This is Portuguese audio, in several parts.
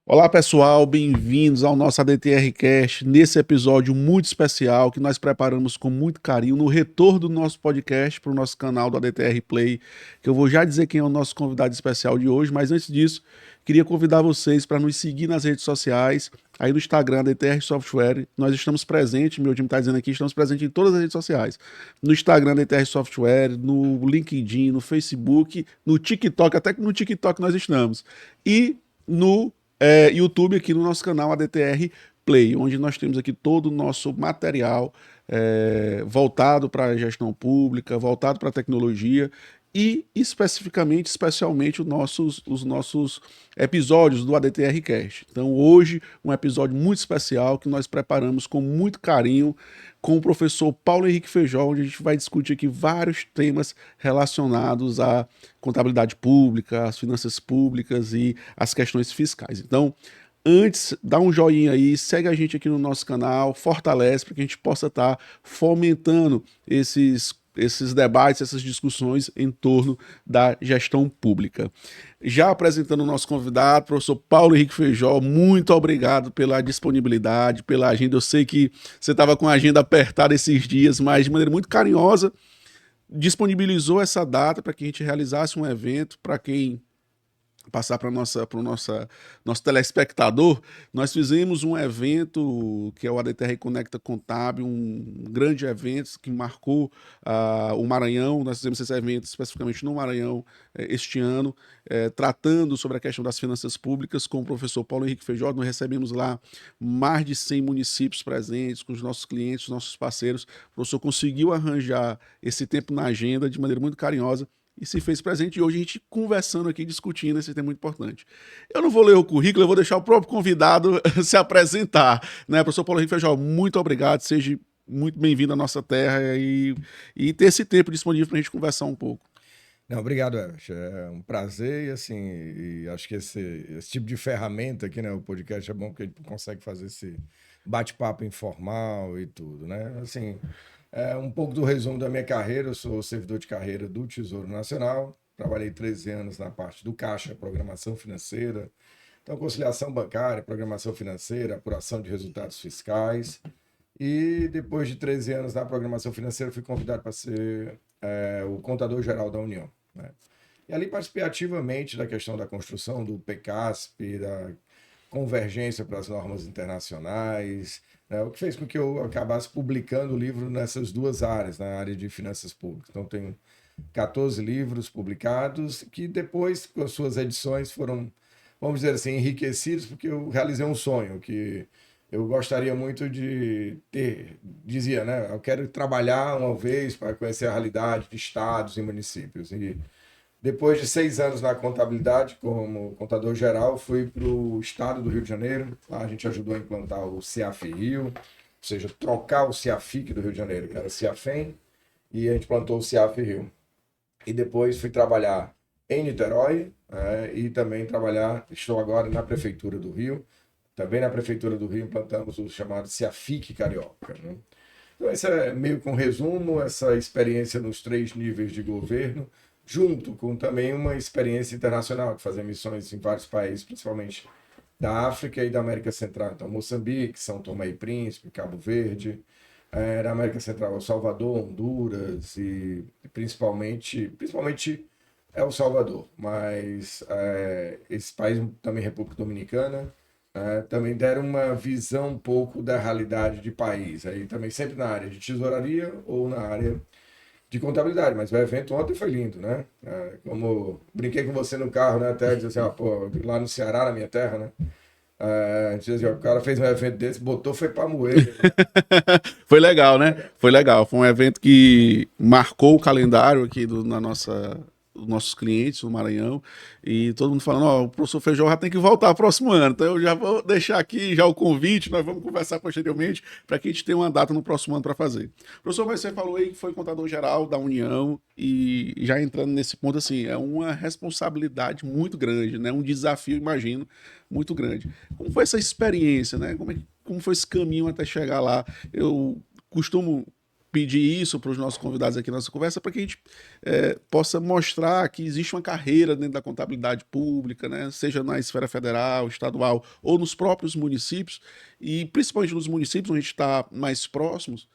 Olá pessoal, bem-vindos ao nosso ADTR Cast, nesse episódio muito especial que nós preparamos com muito carinho no retorno do nosso podcast para o nosso canal do ADTR Play, que eu vou já dizer quem é o nosso convidado especial de hoje, mas antes disso, queria convidar vocês para nos seguir nas redes sociais, aí no Instagram, ADTR Software, nós estamos presentes, meu time está dizendo aqui, estamos presentes em todas as redes sociais, no Instagram, ADTR Software, no LinkedIn, no Facebook, no TikTok, até que no TikTok nós estamos, e no YouTube aqui no nosso canal ADTR Play, onde nós temos aqui todo o nosso material voltado para a gestão pública, voltado para a tecnologia e especialmente os nossos episódios do ADTR Cast. Então hoje um episódio muito especial que nós preparamos com muito carinho com o professor Paulo Henrique Feijó, onde a gente vai discutir aqui vários temas relacionados à contabilidade pública, às finanças públicas e às questões fiscais. Então, antes, dá um joinha aí, segue a gente aqui no nosso canal, fortalece para que a gente possa estar fomentando esses debates, essas discussões em torno da gestão pública. Já apresentando o nosso convidado, professor Paulo Henrique Feijó, muito obrigado pela disponibilidade, pela agenda. Eu sei que você estava com a agenda apertada esses dias, mas de maneira muito carinhosa, disponibilizou essa data para que a gente realizasse um evento para quem passar para o nosso telespectador. Nós fizemos um evento que é o ADTR Conecta Contábil, um grande evento que marcou o Maranhão. Nós fizemos esse evento especificamente no Maranhão este ano, tratando sobre a questão das finanças públicas com o professor Paulo Henrique Feijó. Nós recebemos lá mais de 100 municípios presentes, com os nossos clientes, os nossos parceiros. O professor conseguiu arranjar esse tempo na agenda de maneira muito carinhosa e se fez presente, e hoje a gente conversando aqui, discutindo esse tema muito importante. Eu não vou ler o currículo, eu vou deixar o próprio convidado se apresentar, né? Professor Paulo Henrique Feijó, muito obrigado, seja muito bem-vindo à nossa terra e ter esse tempo disponível para a gente conversar um pouco. Não, obrigado, Everett. É um prazer e assim, e acho que esse tipo de ferramenta aqui, né, o podcast é bom porque a gente consegue fazer esse bate-papo informal e tudo, né? Assim, é um pouco do resumo da minha carreira. Eu sou servidor de carreira do Tesouro Nacional, trabalhei 13 anos na parte do Caixa, programação financeira, então conciliação bancária, programação financeira, apuração de resultados fiscais. E depois de 13 anos na programação financeira, fui convidado para ser o contador-geral da União, né? E ali participei ativamente da questão da construção do PCASP, da convergência para as normas internacionais, né? O que fez com que eu acabasse publicando o livro nessas duas áreas, na área de finanças públicas. Então, tenho 14 livros publicados, que depois, com as suas edições, foram, vamos dizer assim, enriquecidos, porque eu realizei um sonho que eu gostaria muito de ter, dizia, né? Eu quero trabalhar uma vez para conhecer a realidade de estados e municípios. E depois de 6 anos na contabilidade, como contador geral, fui para o estado do Rio de Janeiro. Lá a gente ajudou a implantar o CIAF Rio, ou seja, trocar o CIAFIC do Rio de Janeiro, que era CIAFEM, e a gente plantou o CIAF Rio. E depois fui trabalhar em Niterói, e também estou agora na Prefeitura do Rio. Também na Prefeitura do Rio implantamos o chamado CIAFIC Carioca, né? Então, esse é meio com resumo, essa experiência nos 3 níveis de governo, junto com também uma experiência internacional, de fazer missões em vários países, principalmente da África e da América Central. Então, Moçambique, São Tomé e Príncipe, Cabo Verde, na América Central, El Salvador, Honduras e principalmente El Salvador, mas esse país também, República Dominicana, também deram uma visão um pouco da realidade de país. Aí também sempre na área de tesouraria ou na área de contabilidade. Mas o evento ontem foi lindo, né? Como brinquei com você no carro, né? Até dizer assim, pô, lá no Ceará, na minha terra, né? Dizia, o cara fez um evento desse, botou, foi para moer. Foi legal, né? Foi legal. Foi um evento que marcou o calendário aqui na nossa os nossos clientes no Maranhão, e todo mundo falando, ó, o professor Feijó já tem que voltar próximo ano, então eu já vou deixar aqui já o convite, nós vamos conversar posteriormente para que a gente tenha uma data no próximo ano para fazer. Professor, mas você falou aí que foi contador-geral da União, e já entrando nesse ponto, assim, é uma responsabilidade muito grande, né? Um desafio, imagino, muito grande. Como foi essa experiência, né? Como foi esse caminho até chegar lá? Eu costumo pedir isso para os nossos convidados aqui na nossa conversa, para que a gente possa mostrar que existe uma carreira dentro da contabilidade pública, né? Seja na esfera federal, estadual ou nos próprios municípios, e principalmente nos municípios onde a gente está mais próximos,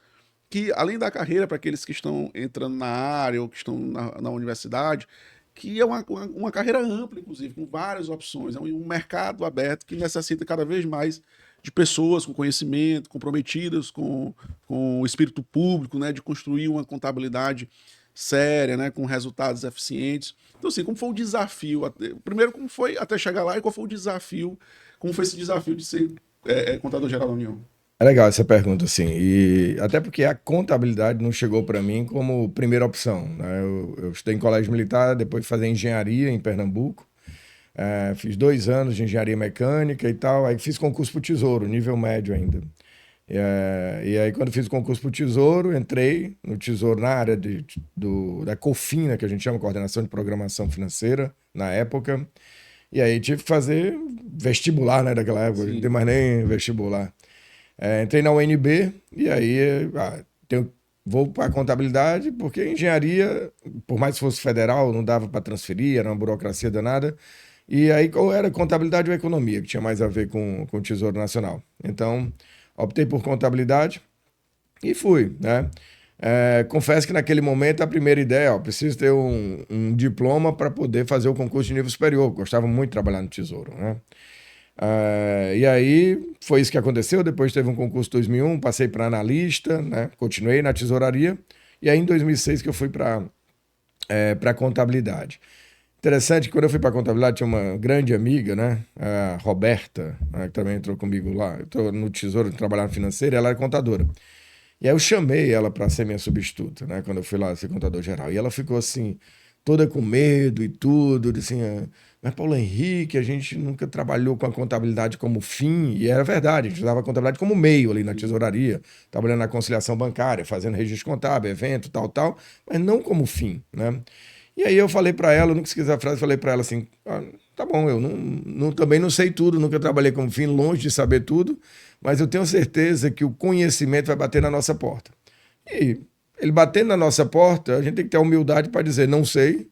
que além da carreira para aqueles que estão entrando na área ou que estão na universidade, que é uma carreira ampla, inclusive, com várias opções, é um mercado aberto que necessita cada vez mais de pessoas com conhecimento, comprometidas com o espírito público, né, de construir uma contabilidade séria, né, com resultados eficientes. Então, assim, como foi o desafio? Primeiro, como foi até chegar lá e qual foi o desafio? Como foi esse desafio de ser contador-geral da União? É legal essa pergunta, assim, e até porque a contabilidade não chegou para mim como primeira opção, né? Eu estudei em colégio militar, depois de fazer engenharia em Pernambuco, fiz 2 anos de engenharia mecânica e tal, aí fiz concurso para o Tesouro, nível médio ainda. E aí, quando fiz o concurso para o Tesouro, entrei no Tesouro na área da COFINA, que a gente chama Coordenação de Programação Financeira, na época, e aí tive que fazer vestibular, né, daquela época, Sim. não tem mais nem vestibular. Entrei na UNB e aí vou para a contabilidade, porque engenharia, por mais que fosse federal, não dava para transferir, era uma burocracia danada. E aí ou era contabilidade ou economia, que tinha mais a ver com o Tesouro Nacional. Então, optei por contabilidade e fui, né? Confesso que naquele momento a primeira ideia, preciso ter um diploma para poder fazer o concurso de nível superior. Gostava muito de trabalhar no Tesouro, né? E aí foi isso que aconteceu. Depois teve um concurso em 2001, passei para analista, né? Continuei na tesouraria. E aí em 2006 que eu fui para contabilidade. Interessante que quando eu fui para contabilidade tinha uma grande amiga, né? A Roberta, né? Que também entrou comigo lá. Eu estou no Tesouro trabalhando financeiro, ela era contadora. E aí eu chamei ela para ser minha substituta, né? Quando eu fui lá ser contador geral. E ela ficou assim, toda com medo e tudo, assim, mas Paulo Henrique, a gente nunca trabalhou com a contabilidade como fim, e era verdade, a gente usava a contabilidade como meio ali na tesouraria, trabalhando na conciliação bancária, fazendo registro contábil, evento, tal, mas não como fim, né? E aí eu falei para ela, eu nunca esqueci a frase, falei para ela assim, tá bom, eu também não sei tudo, nunca trabalhei como fim, longe de saber tudo, mas eu tenho certeza que o conhecimento vai bater na nossa porta. E ele batendo na nossa porta, a gente tem que ter a humildade para dizer, não sei,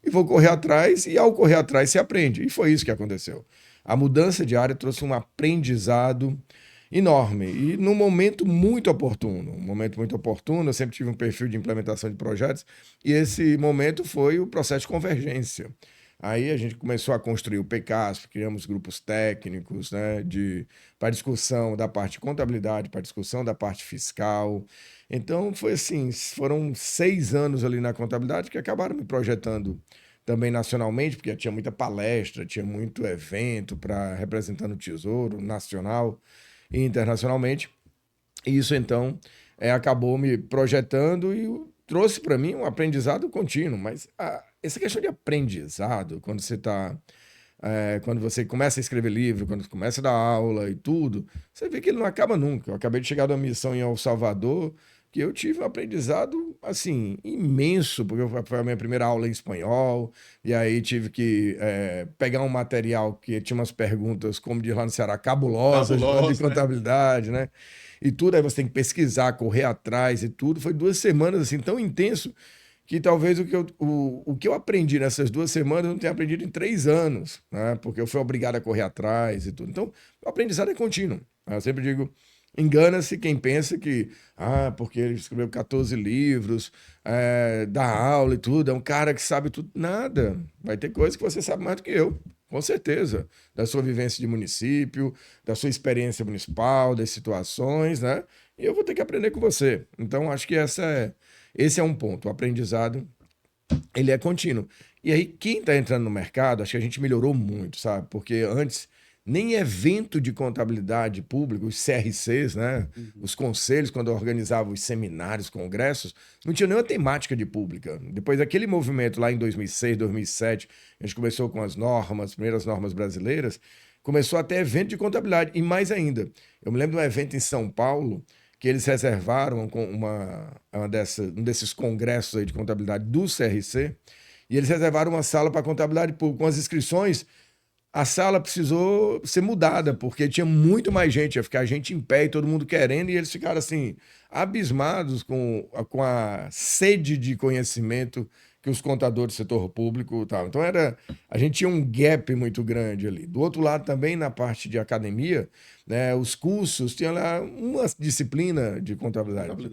e vou correr atrás, e ao correr atrás se aprende. E foi isso que aconteceu. A mudança de área trouxe um aprendizado enorme, e num momento muito oportuno. Um momento muito oportuno, eu sempre tive um perfil de implementação de projetos, e esse momento foi o processo de convergência. Aí a gente começou a construir o PCASP, criamos grupos técnicos, né, para discussão da parte de contabilidade, para discussão da parte fiscal. Então foi assim, foram 6 anos ali na contabilidade que acabaram me projetando também nacionalmente, porque tinha muita palestra, tinha muito evento para representando o Tesouro nacional e internacionalmente. E isso então acabou me projetando e trouxe para mim um aprendizado contínuo. Mas essa questão de aprendizado, quando você começa a escrever livro, quando você começa a dar aula e tudo, você vê que ele não acaba nunca. Eu acabei de chegar de uma missão em El Salvador, que eu tive um aprendizado, assim, imenso, porque foi a minha primeira aula em espanhol, e aí tive que pegar um material que tinha umas perguntas, como diz lá no Ceará, cabulosas, de contabilidade, né? E tudo, aí você tem que pesquisar, correr atrás e tudo. Foi 2 semanas, assim, tão intenso, que talvez o que eu aprendi nessas 2 semanas eu não tenha aprendido em 3 anos, né? Porque eu fui obrigado a correr atrás e tudo. Então, o aprendizado é contínuo. Eu sempre digo, engana-se quem pensa que, porque ele escreveu 14 livros, dá aula e tudo, é um cara que sabe tudo. Nada. Vai ter coisa que você sabe mais do que eu, com certeza. Da sua vivência de município, da sua experiência municipal, das situações, né? E eu vou ter que aprender com você. Então, acho que esse é um ponto. O aprendizado, ele é contínuo. E aí, quem está entrando no mercado, acho que a gente melhorou muito, sabe? Porque antes, nem evento de contabilidade pública, os CRCs, né? Os conselhos, quando organizavam os seminários, congressos, não tinha nenhuma temática de pública. Depois daquele movimento lá em 2006, 2007, a gente começou com as primeiras normas brasileiras, começou até evento de contabilidade. E mais ainda, eu me lembro de um evento em São Paulo, que eles reservaram com um desses congressos aí de contabilidade do CRC, e eles reservaram uma sala para contabilidade pública, com as inscrições a sala precisou ser mudada, porque tinha muito mais gente, ia ficar gente em pé e todo mundo querendo, e eles ficaram assim, abismados com a sede de conhecimento que os contadores do setor público estavam. Então a gente tinha um gap muito grande ali. Do outro lado, também na parte de academia, né, os cursos, tinha lá uma disciplina de contabilidade.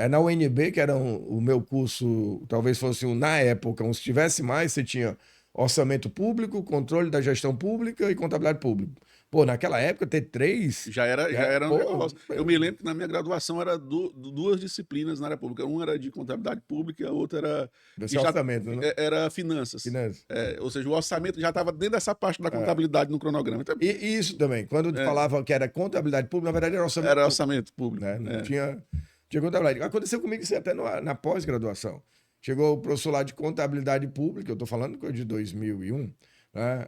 Na UNB, que era o meu curso, talvez fosse na época, se tivesse mais, você tinha orçamento público, controle da gestão pública e contabilidade pública. Pô, naquela época, ter três... Já era um negócio. Eu me lembro que na minha graduação era duas disciplinas na área pública. Uma era de contabilidade pública e a outra era... orçamento, né? Era finanças. Finanças. Ou seja, o orçamento já estava dentro dessa parte da contabilidade no cronograma. Então, e isso também. Quando falava que era contabilidade pública, na verdade era orçamento público. Era orçamento público. Né? Não tinha contabilidade. Aconteceu comigo isso até na pós-graduação. Chegou o professor lá de contabilidade pública, eu estou falando de 2001, né?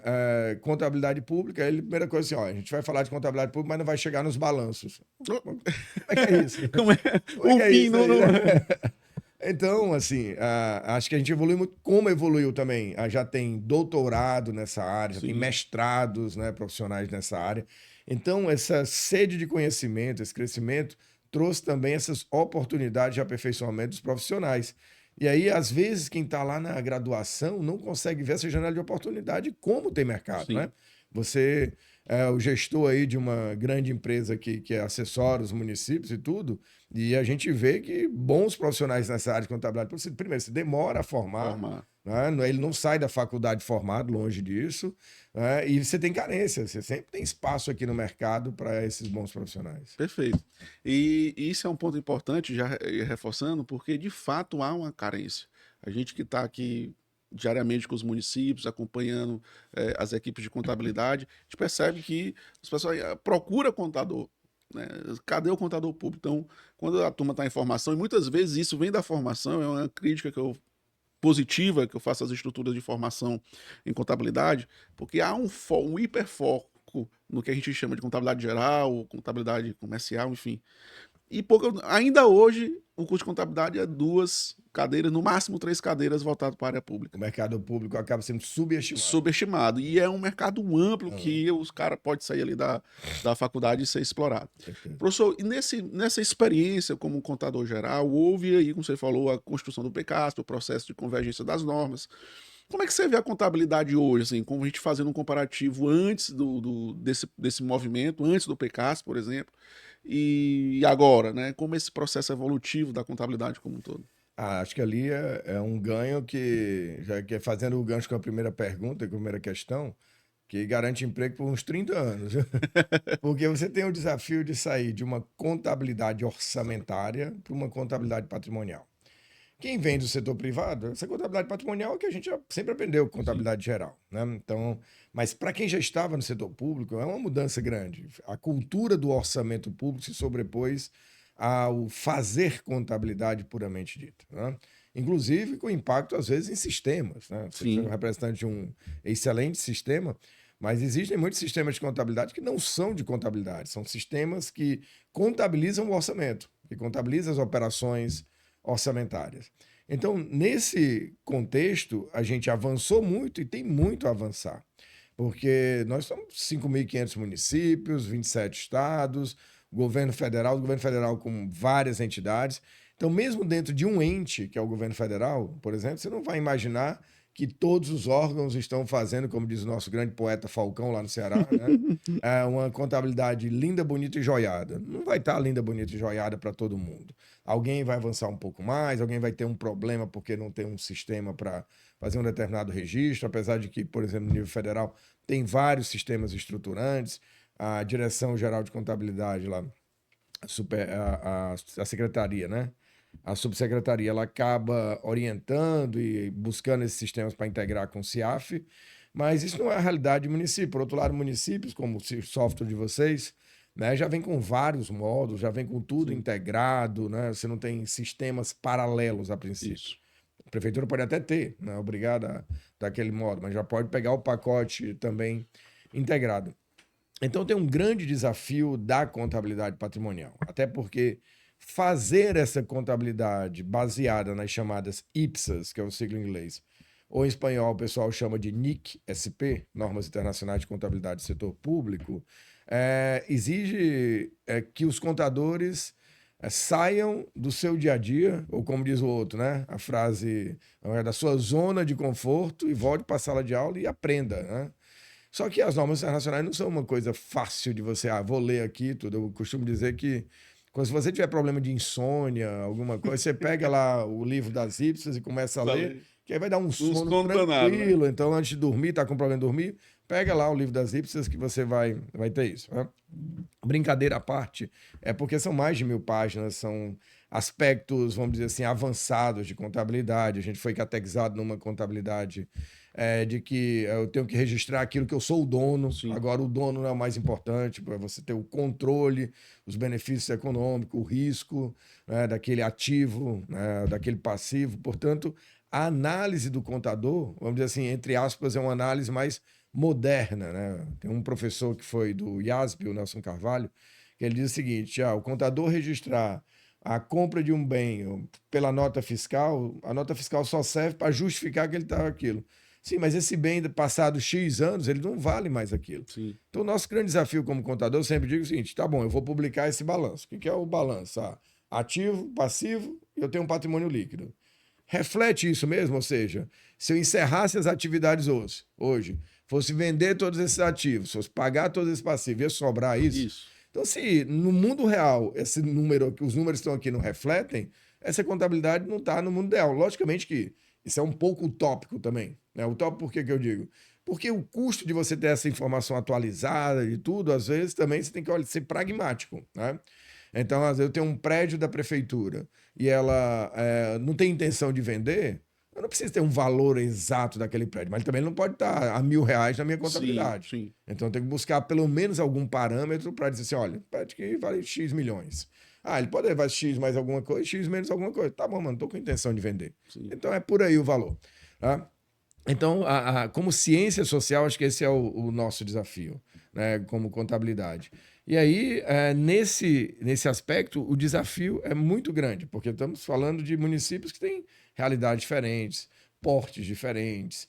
Contabilidade pública, ele, primeira coisa assim, ó, a gente vai falar de contabilidade pública, mas não vai chegar nos balanços. Como é que é isso? Como é? O fim não... Então, assim, acho que a gente evoluiu muito, como evoluiu também. Já tem doutorado nessa área, já tem mestrados, né, profissionais nessa área. Então, essa sede de conhecimento, esse crescimento, trouxe também essas oportunidades de aperfeiçoamento dos profissionais. E aí, às vezes, quem está lá na graduação não consegue ver essa janela de oportunidade como tem mercado, né? Você é o gestor aí de uma grande empresa que assessora os municípios e tudo, e a gente vê que bons profissionais nessa área de contabilidade, primeiro, se demora a formar. Né? Ele não sai da faculdade formado, longe disso, né? E você tem carência, você sempre tem espaço aqui no mercado para esses bons profissionais. Perfeito. E isso é um ponto importante, já reforçando, porque de fato há uma carência. A gente que está aqui diariamente com os municípios, acompanhando as equipes de contabilidade, a gente percebe que as pessoas procuram contador. Né? Cadê o contador público? Então, quando a turma está em formação, e muitas vezes isso vem da formação, é uma crítica positiva que eu faço às estruturas de formação em contabilidade, porque há um hiperfoco no que a gente chama de contabilidade geral, contabilidade comercial, enfim. E ainda hoje, o curso de contabilidade é 2 cadeiras, no máximo 3 cadeiras voltado para a área pública. O mercado público acaba sendo subestimado. Subestimado. E é um mercado amplo que os caras podem sair ali da faculdade e ser explorado. Professor, e nessa experiência como contador geral, houve aí, como você falou, a construção do PCASP, o processo de convergência das normas. Como é que você vê a contabilidade hoje, assim, como a gente fazendo um comparativo antes desse movimento, antes do PCASP, por exemplo, e agora, né? Como esse processo evolutivo da contabilidade como um todo? Acho que ali é um ganho que, já que fazendo o gancho com a primeira pergunta, com a primeira questão, que garante emprego por uns 30 anos. Porque você tem o desafio de sair de uma contabilidade orçamentária para uma contabilidade patrimonial. Quem vem do setor privado, essa contabilidade patrimonial é que a gente já sempre aprendeu, contabilidade geral. Né? Então, mas para quem já estava no setor público, é uma mudança grande. A cultura do orçamento público se sobrepôs ao fazer contabilidade puramente dita. Né? Inclusive com impacto, às vezes, em sistemas. Né? Você é um representante de um excelente sistema, mas existem muitos sistemas de contabilidade que não são de contabilidade, são sistemas que contabilizam o orçamento, que contabilizam as operações orçamentárias. Então, nesse contexto, a gente avançou muito e tem muito a avançar, porque nós somos 5.500 municípios, 27 estados, governo federal com várias entidades. Então, mesmo dentro de um ente, que é o governo federal, por exemplo, você não vai imaginar que todos os órgãos estão fazendo, como diz o nosso grande poeta Falcão lá no Ceará, né? Uma contabilidade linda, bonita e joiada. Não vai estar linda, bonita e joiada para todo mundo. Alguém vai avançar um pouco mais, alguém vai ter um problema porque não tem um sistema para fazer um determinado registro, apesar de que, por exemplo, no nível federal, tem vários sistemas estruturantes. A Direção Geral de Contabilidade lá, a secretaria, né? A subsecretaria, ela acaba orientando e buscando esses sistemas para integrar com o CIAF, mas isso não é a realidade do município. Por outro lado, municípios, como o software de vocês, né, já vem com vários módulos, já vem com tudo integrado, né? Você não tem sistemas paralelos a princípio. Isso. A prefeitura pode até ter, né, obrigada daquele modo, mas já pode pegar o pacote também integrado. Então tem um grande desafio da contabilidade patrimonial, até porque fazer essa contabilidade baseada nas chamadas IPSAs, que é o sigla em inglês, ou em espanhol o pessoal chama de NIC, SP, Normas Internacionais de Contabilidade do Setor Público, exige que os contadores saiam do seu dia a dia, ou como diz o outro, né? A frase da sua zona de conforto e volte para a sala de aula e aprenda, né? Só que as normas internacionais não são uma coisa fácil de você, vou ler aqui tudo. Eu costumo dizer que se você tiver problema de insônia, alguma coisa, você pega lá o livro das Ipsas e começa a ler, que aí vai dar um sono danado, tranquilo. né? Então, antes de dormir, tá com problema de dormir, pega lá o livro das Ipsas que você vai ter isso. Né? Brincadeira à parte, é porque são mais de 1000 páginas, são aspectos, vamos dizer assim, avançados de contabilidade. A gente foi catequizado numa contabilidade de que eu tenho que registrar aquilo que eu sou o dono. Sim. Agora, o dono não é o mais importante, para você ter o controle, os benefícios econômicos, o risco, né, daquele ativo, né, daquele passivo. Portanto, a análise do contador, vamos dizer assim, entre aspas, é uma análise mais moderna. Né? Tem um professor que foi do IASB, o Nelson Carvalho, que ele diz o seguinte: o contador registrar a compra de um bem pela nota fiscal, a nota fiscal só serve para justificar que ele estava aquilo. Sim, mas esse bem, passado X anos, ele não vale mais aquilo. Sim. Então, o nosso grande desafio como contador, eu sempre digo o seguinte: tá bom, eu vou publicar esse balanço. O que é o balanço? Ativo, passivo, eu tenho um patrimônio líquido. Reflete isso mesmo, ou seja, se eu encerrasse as atividades hoje, fosse vender todos esses ativos, fosse pagar todos esses passivos, ia sobrar isso? Então, se no mundo real esse número, os números que estão aqui não refletem, essa contabilidade não está no mundo ideal. Logicamente que isso é um pouco utópico também. Né? Utópico por que eu digo? Porque o custo de você ter essa informação atualizada e tudo, às vezes também você tem que ser pragmático. Né? Então, às vezes eu tenho um prédio da prefeitura e ela não tem intenção de vender, eu não preciso ter um valor exato daquele prédio, mas também não pode estar a R$1.000 na minha contabilidade. Sim. Então, eu tenho que buscar pelo menos algum parâmetro para dizer assim, olha, prédio que vale X milhões. Ele pode levar X mais alguma coisa, X menos alguma coisa. Tá bom, mano, não tô com intenção de vender. Sim. Então, é por aí o valor. Tá? Então, como ciência social, acho que esse é o nosso desafio, né, como contabilidade. E aí, nesse aspecto, o desafio é muito grande, porque estamos falando de municípios que têm realidades diferentes, portes diferentes,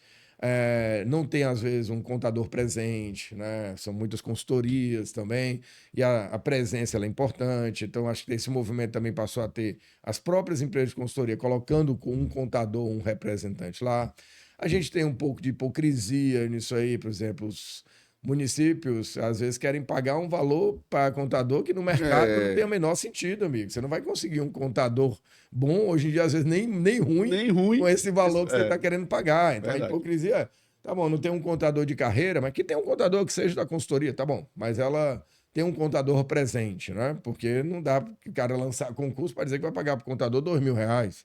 não tem, às vezes, um contador presente, né? São muitas consultorias também, e a presença ela é importante. Então, acho que esse movimento também passou a ter as próprias empresas de consultoria colocando um contador, um representante lá. A gente tem um pouco de hipocrisia nisso aí, por exemplo, os municípios às vezes querem pagar um valor para contador que no mercado não tem o menor sentido, amigo. Você não vai conseguir um contador bom, hoje em dia, às vezes nem ruim, com esse valor que você está querendo pagar. Então, verdade. A hipocrisia é, tá bom, não tem um contador de carreira, mas que tem um contador que seja da consultoria, tá bom, mas ela tem um contador presente, né? Porque não dá o cara lançar concurso para dizer que vai pagar para o contador R$2.000.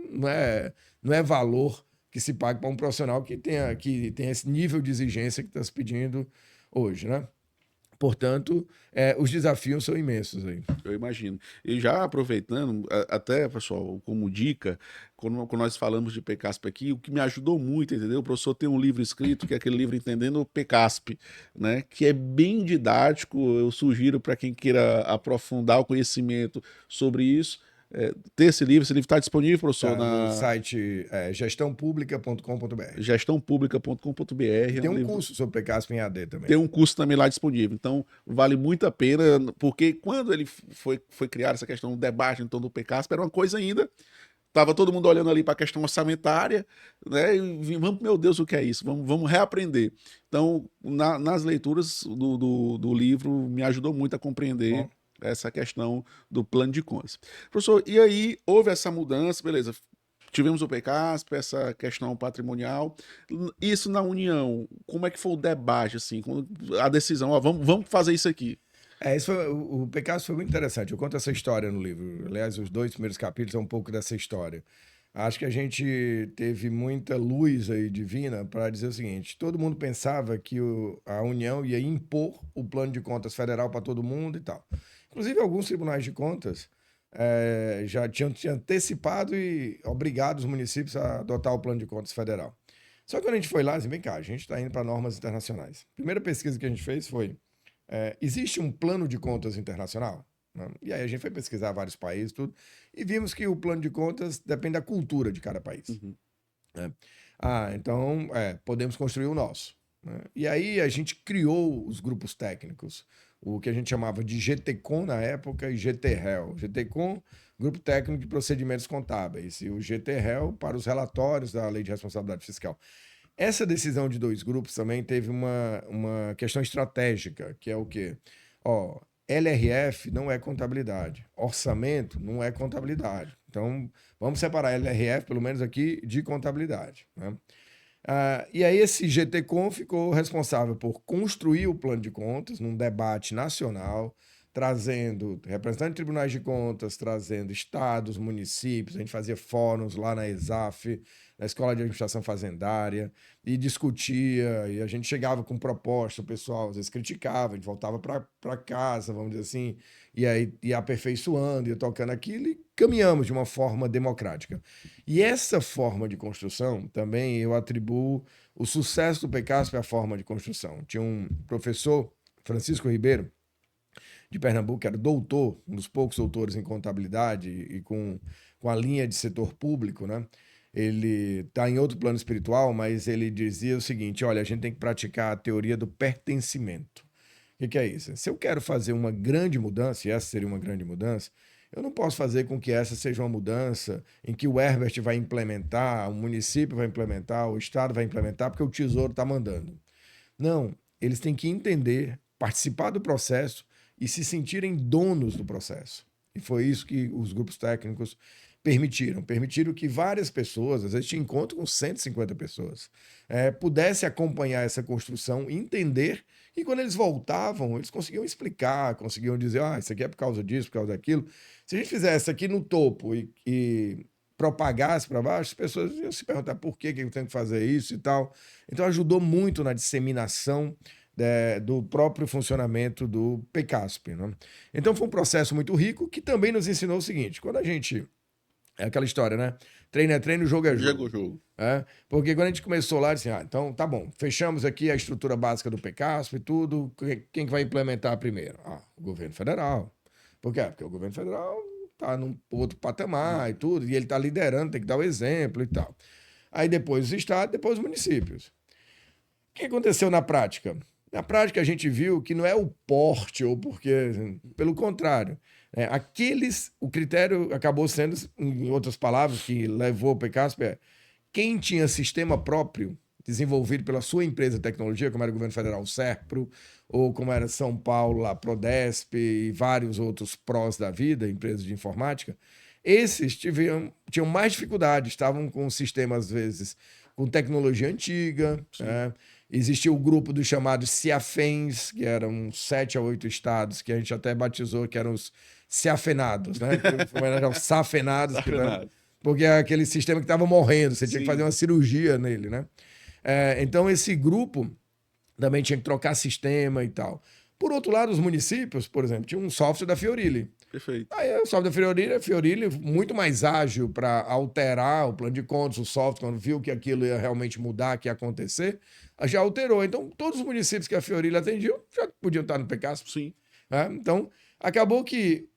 Não é valor que se pague para um profissional que tem esse nível de exigência que está se pedindo hoje, né? Portanto, os desafios são imensos aí. Eu imagino. E já aproveitando, até, pessoal, como dica, quando nós falamos de PCASP aqui, o que me ajudou muito, entendeu? O professor tem um livro escrito, que é aquele livro Entendendo o PCASP, né? Que é bem didático. Eu sugiro para quem queira aprofundar o conhecimento sobre isso, ter esse livro está disponível, professor, no site gestãopublica.com.br. Gestãopublica.com.br. Tem um curso sobre PCASP em AD também. Tem um curso também lá disponível. Então, vale muito a pena, porque quando ele foi criado essa questão, o debate em torno do PCASP, era uma coisa ainda. Estava todo mundo olhando ali para a questão orçamentária, né? E vamos, meu Deus, o que é isso? Vamos reaprender. Então, nas leituras do livro, me ajudou muito a compreender essa questão do plano de contas. Professor, e aí houve essa mudança, beleza, tivemos o PCASP, essa questão patrimonial, isso na União, como é que foi o debate, assim, a decisão, vamos fazer isso aqui? O PCASP foi muito interessante, eu conto essa história no livro, aliás, os 2 primeiros capítulos são um pouco dessa história. Acho que a gente teve muita luz aí divina para dizer o seguinte: todo mundo pensava que a União ia impor o plano de contas federal para todo mundo e tal. Inclusive, alguns tribunais de contas já tinham antecipado e obrigado os municípios a adotar o plano de contas federal. Só que quando a gente foi lá, assim, vem cá, a gente está indo para normas internacionais. A primeira pesquisa que a gente fez foi, existe um plano de contas internacional? E aí a gente foi pesquisar vários países, tudo, e vimos que o plano de contas depende da cultura de cada país. Então, podemos construir o nosso, né? E aí a gente criou os grupos técnicos, o que a gente chamava de GTCOM na época e GTREL. GTCOM, Grupo Técnico de Procedimentos Contábeis, e o GTREL para os relatórios da Lei de Responsabilidade Fiscal. Essa decisão de dois grupos também teve uma questão estratégica, que é o quê? LRF não é contabilidade, orçamento não é contabilidade. Então, vamos separar LRF, pelo menos aqui, de contabilidade, né? E aí esse GTCOM ficou responsável por construir o plano de contas num debate nacional, trazendo representantes de tribunais de contas, trazendo estados, municípios, a gente fazia fóruns lá na ESAF, na Escola de Administração Fazendária, e discutia, e a gente chegava com proposta, o pessoal às vezes criticava, a gente voltava para casa, vamos dizer assim, e aí ia aperfeiçoando, ia tocando aquilo, e caminhamos de uma forma democrática. E essa forma de construção, também eu atribuo o sucesso do PECASP à forma de construção. Tinha um professor, Francisco Ribeiro, de Pernambuco, que era doutor, um dos poucos doutores em contabilidade e com a linha de setor público, né? Ele está em outro plano espiritual, mas ele dizia o seguinte: olha, a gente tem que praticar a teoria do pertencimento. O que é isso? Se eu quero fazer uma grande mudança, e essa seria uma grande mudança, eu não posso fazer com que essa seja uma mudança em que o Herbert vai implementar, o município vai implementar, o Estado vai implementar, porque o Tesouro está mandando. Não, eles têm que entender, participar do processo e se sentirem donos do processo. E foi isso que os grupos técnicos permitiram. Permitiram que várias pessoas, às vezes tinha encontro com 150 pessoas, pudessem acompanhar essa construção, entender, e quando eles voltavam, eles conseguiam explicar, conseguiam dizer, isso aqui é por causa disso, por causa daquilo. Se a gente fizesse aqui no topo e propagasse para baixo, as pessoas iam se perguntar por que eu tenho que fazer isso e tal. Então ajudou muito na disseminação do próprio funcionamento do PECASP, né? Então foi um processo muito rico que também nos ensinou o seguinte: quando a gente... É aquela história, né? Treino é treino, jogo é jogo. Jogo. Porque quando a gente começou lá, disse, então tá bom, fechamos aqui a estrutura básica do PECASP e tudo, quem que vai implementar primeiro? O governo federal. Por quê? Porque o governo federal tá num outro patamar e tudo, e ele tá liderando, tem que dar o exemplo e tal. Aí depois os estados, depois os municípios. O que aconteceu na prática? Na prática, a gente viu que não é o porte, ou porque, pelo contrário, o critério acabou sendo, em outras palavras, que levou o PECASP, quem tinha sistema próprio, desenvolvido pela sua empresa de tecnologia, como era o governo federal, o SERPRO, ou como era São Paulo, a Prodesp e vários outros prós da vida, empresas de informática, esses tinham mais dificuldade, estavam com sistemas, às vezes, com tecnologia antiga, existia o grupo dos chamados CIAFENS, que eram 7 a 8 estados, que a gente até batizou, que eram os CIAFENADOS, né? Os SAFENADOS, porque é aquele sistema que estava morrendo, você tinha que fazer uma cirurgia nele, né? Então, esse grupo também tinha que trocar sistema e tal. Por outro lado, os municípios, por exemplo, tinha um software da Fiorilli. Perfeito. Aí o software da Fiorilli muito mais ágil para alterar o plano de contas, o software, quando viu que aquilo ia realmente mudar, que ia acontecer, já alterou. Então, todos os municípios que a Fiorilli atendiam já podiam estar no PECASP. Sim. Então, acabou que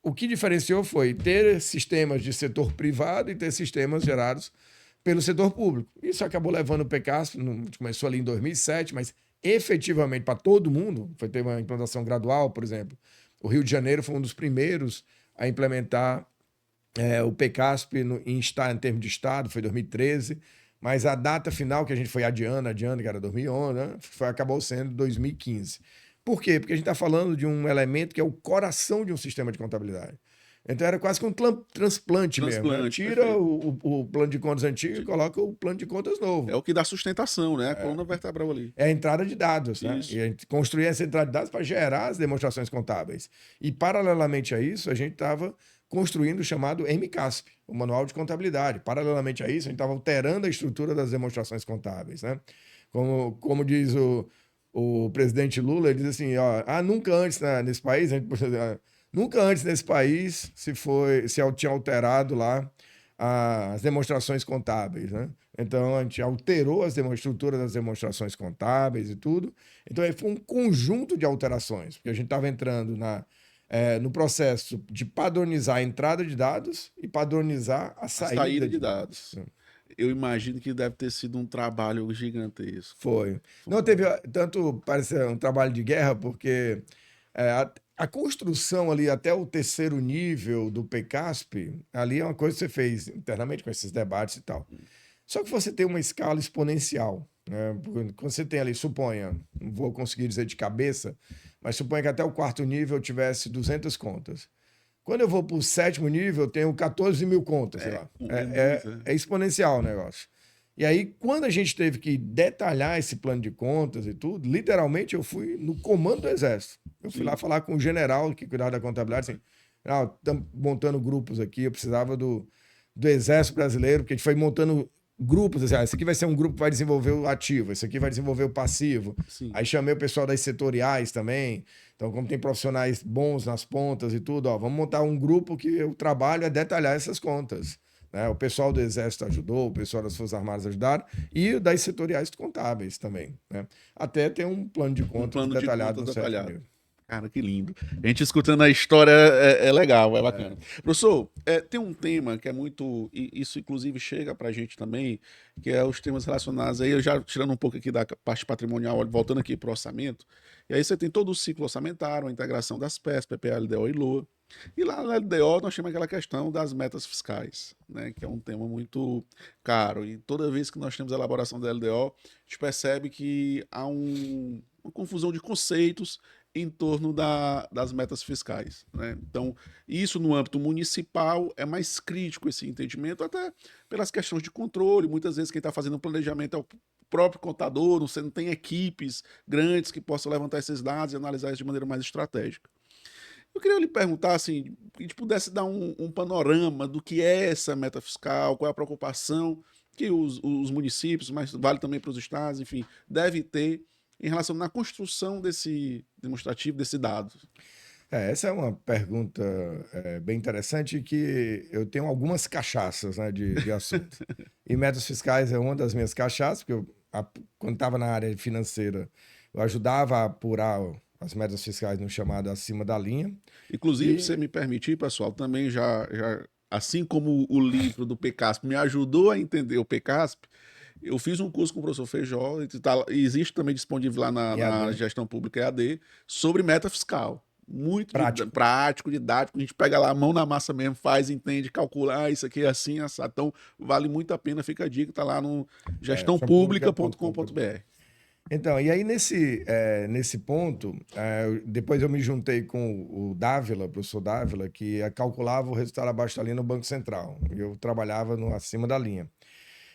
o que diferenciou foi ter sistemas de setor privado e ter sistemas gerados pelo setor público. Isso acabou levando o PECASP, começou ali em 2007, mas efetivamente para todo mundo, ter uma implantação gradual, por exemplo. O Rio de Janeiro foi um dos primeiros a implementar o PECASP em termos de estado, foi 2013, mas a data final que a gente foi adiando, que era 2011, né, acabou sendo 2015. Por quê? Porque a gente está falando de um elemento que é o coração de um sistema de contabilidade. Então era quase que um transplante mesmo. Né? Tira o plano de contas antigo e coloca o plano de contas novo. É o que dá sustentação, né? A coluna vertebral ali. É a entrada de dados, né? E a gente construir essa entrada de dados para gerar as demonstrações contábeis. E, paralelamente a isso, a gente estava construindo o chamado MCASP, o Manual de Contabilidade. Paralelamente a isso, a gente estava alterando a estrutura das demonstrações contábeis, né? Como diz o presidente Lula, ele diz assim, nunca antes nesse país... Nunca antes nesse país se tinha alterado lá as demonstrações contábeis, né? Então, a gente alterou a estrutura das demonstrações contábeis e tudo. Então, foi um conjunto de alterações, porque a gente estava entrando no processo de padronizar a entrada de dados e padronizar a saída de dados. eu imagino que deve ter sido um trabalho gigantesco. Foi. Não teve tanto, parece um trabalho de guerra, porque a construção ali até o terceiro nível do PCASP, ali é uma coisa que você fez internamente com esses debates e tal. Só que você tem uma escala exponencial, né? Quando você tem ali, suponha, não vou conseguir dizer de cabeça, mas suponha que até o quarto nível eu tivesse 200 contas. Quando eu vou para o sétimo nível, eu tenho 14 mil contas, sei lá. Muito, né? É exponencial o negócio. E aí, quando a gente teve que detalhar esse plano de contas e tudo, literalmente eu fui no comando do Exército. Eu fui lá falar com o general que cuidava da contabilidade, assim, estamos montando grupos aqui, eu precisava do Exército Brasileiro, porque a gente foi montando grupos, assim, esse aqui vai ser um grupo que vai desenvolver o ativo, esse aqui vai desenvolver o passivo. Sim. Aí chamei o pessoal das setoriais também. Então, como tem profissionais bons nas pontas e tudo, vamos montar um grupo que o trabalho é detalhar essas contas. Né? O pessoal do Exército ajudou, o pessoal das Forças Armadas ajudaram, e das setoriais contábeis também. Né? Até ter um plano de contas detalhado no sétimo nível. Cara, que lindo. A gente escutando a história é legal, é bacana. Professor, tem um tema que é muito. E isso, inclusive, chega pra gente também, que é os temas relacionados aí, eu já tirando um pouco aqui da parte patrimonial, voltando aqui para o orçamento. E aí você tem todo o ciclo orçamentário, a integração das PES, PPA, LDO e LOA. E lá na LDO nós temos aquela questão das metas fiscais, né, que é um tema muito caro. E toda vez que nós temos a elaboração da LDO, a gente percebe que há uma confusão de conceitos em torno das metas fiscais. Né? Então, isso no âmbito municipal é mais crítico esse entendimento, até pelas questões de controle. Muitas vezes quem está fazendo o planejamento é o próprio contador, você não tem equipes grandes que possam levantar esses dados e analisar isso de maneira mais estratégica. Eu queria lhe perguntar, assim, que a gente pudesse dar um panorama do que é essa meta fiscal, qual é a preocupação que os municípios, mas vale também para os estados, enfim, deve ter em relação na construção desse demonstrativo, desse dado. Essa é uma pergunta bem interessante que eu tenho algumas cachaças, né, de assunto. E metas fiscais é uma das minhas cachaças, porque quando estava na área financeira, eu ajudava a apurar as metas fiscais no chamado acima da linha. Inclusive, se você me permitir, pessoal, também já assim como o livro do PCASP me ajudou a entender o PCASP, eu fiz um curso com o professor Feijó, existe também disponível lá na gestão pública EAD, sobre meta fiscal. Muito prático, didático. A gente pega lá a mão na massa mesmo, faz, entende, calcula, isso aqui é assim, assado. Então, vale muito a pena, fica a dica, tá lá no gestãopublica.com.br. Então, e aí nesse ponto, depois eu me juntei com o Dávila, o professor Dávila, que calculava o resultado abaixo da linha no Banco Central. Eu trabalhava no acima da linha.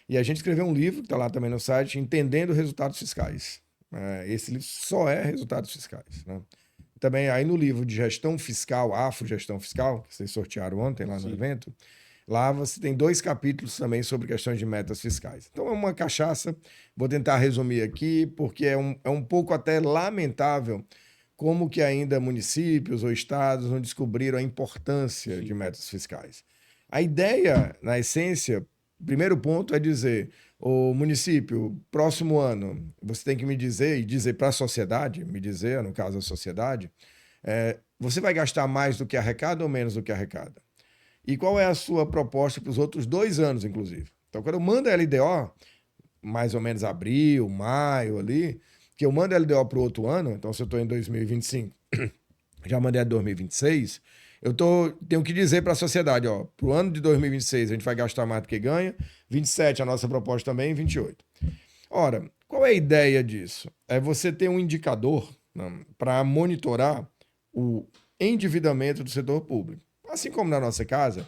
E a gente escreveu um livro, que está lá também no site, Entendendo Resultados Fiscais. Esse livro só é resultados fiscais. Né? Também aí no livro de gestão fiscal, Afrogestão Fiscal, que vocês sortearam ontem lá no evento, lá você tem 2 capítulos também sobre questões de metas fiscais. Então é uma cachaça, vou tentar resumir aqui, porque é um pouco até lamentável como que ainda municípios ou estados não descobriram a importância de metas fiscais. A ideia, na essência, o primeiro ponto é dizer, o município, próximo ano, você tem que me dizer, e dizer para a sociedade, me dizer, no caso a sociedade, você vai gastar mais do que arrecada ou menos do que arrecada? E qual é a sua proposta para os outros 2 anos, inclusive? Então, quando eu mando a LDO, mais ou menos abril, maio ali, que eu mando a LDO para o outro ano, então se eu estou em 2025, já mandei a 2026, tenho que dizer para a sociedade, para o ano de 2026 a gente vai gastar mais do que ganha, 27 a nossa proposta também, 28. Ora, qual é a ideia disso? É você ter um indicador para monitorar o endividamento do setor público. Assim como na nossa casa,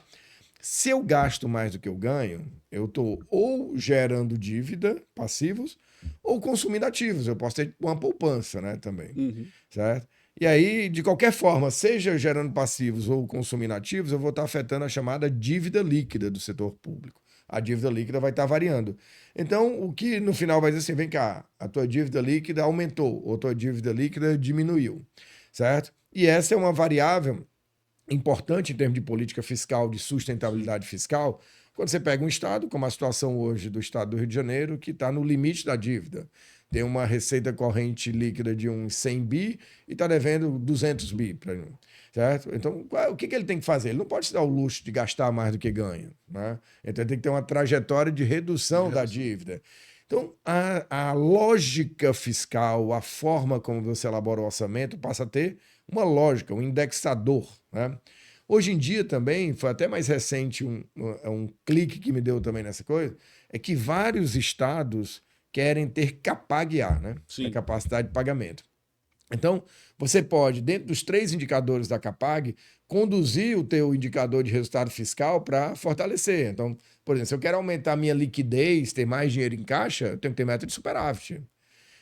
se eu gasto mais do que eu ganho, eu estou ou gerando dívida, passivos, ou consumindo ativos. Eu posso ter uma poupança, né, também. Certo? E aí, de qualquer forma, seja gerando passivos ou consumindo ativos, eu vou estar afetando a chamada dívida líquida do setor público. A dívida líquida vai estar variando. Então, o que no final vai dizer assim, vem cá, a tua dívida líquida aumentou, ou a tua dívida líquida diminuiu, certo? E essa é uma variável importante em termos de política fiscal, de sustentabilidade fiscal, quando você pega um estado, como a situação hoje do estado do Rio de Janeiro, que está no limite da dívida. tem uma receita corrente líquida de uns 100 bi e está devendo 200 bi. Certo? Então, o que ele tem que fazer? Ele não pode se dar o luxo de gastar mais do que ganha. Né? Então, ele tem que ter uma trajetória de redução da dívida. Então, a lógica fiscal, a forma como você elabora o orçamento, passa a ter uma lógica, um indexador. Né? Hoje em dia também, foi até mais recente um clique que me deu também nessa coisa, é que vários estados querem ter CAPAG-A, né? A capacidade de pagamento. Então, você pode, dentro dos 3 indicadores da CAPAG, conduzir o teu indicador de resultado fiscal para fortalecer. Então, por exemplo, se eu quero aumentar a minha liquidez, ter mais dinheiro em caixa, eu tenho que ter meta de superávit.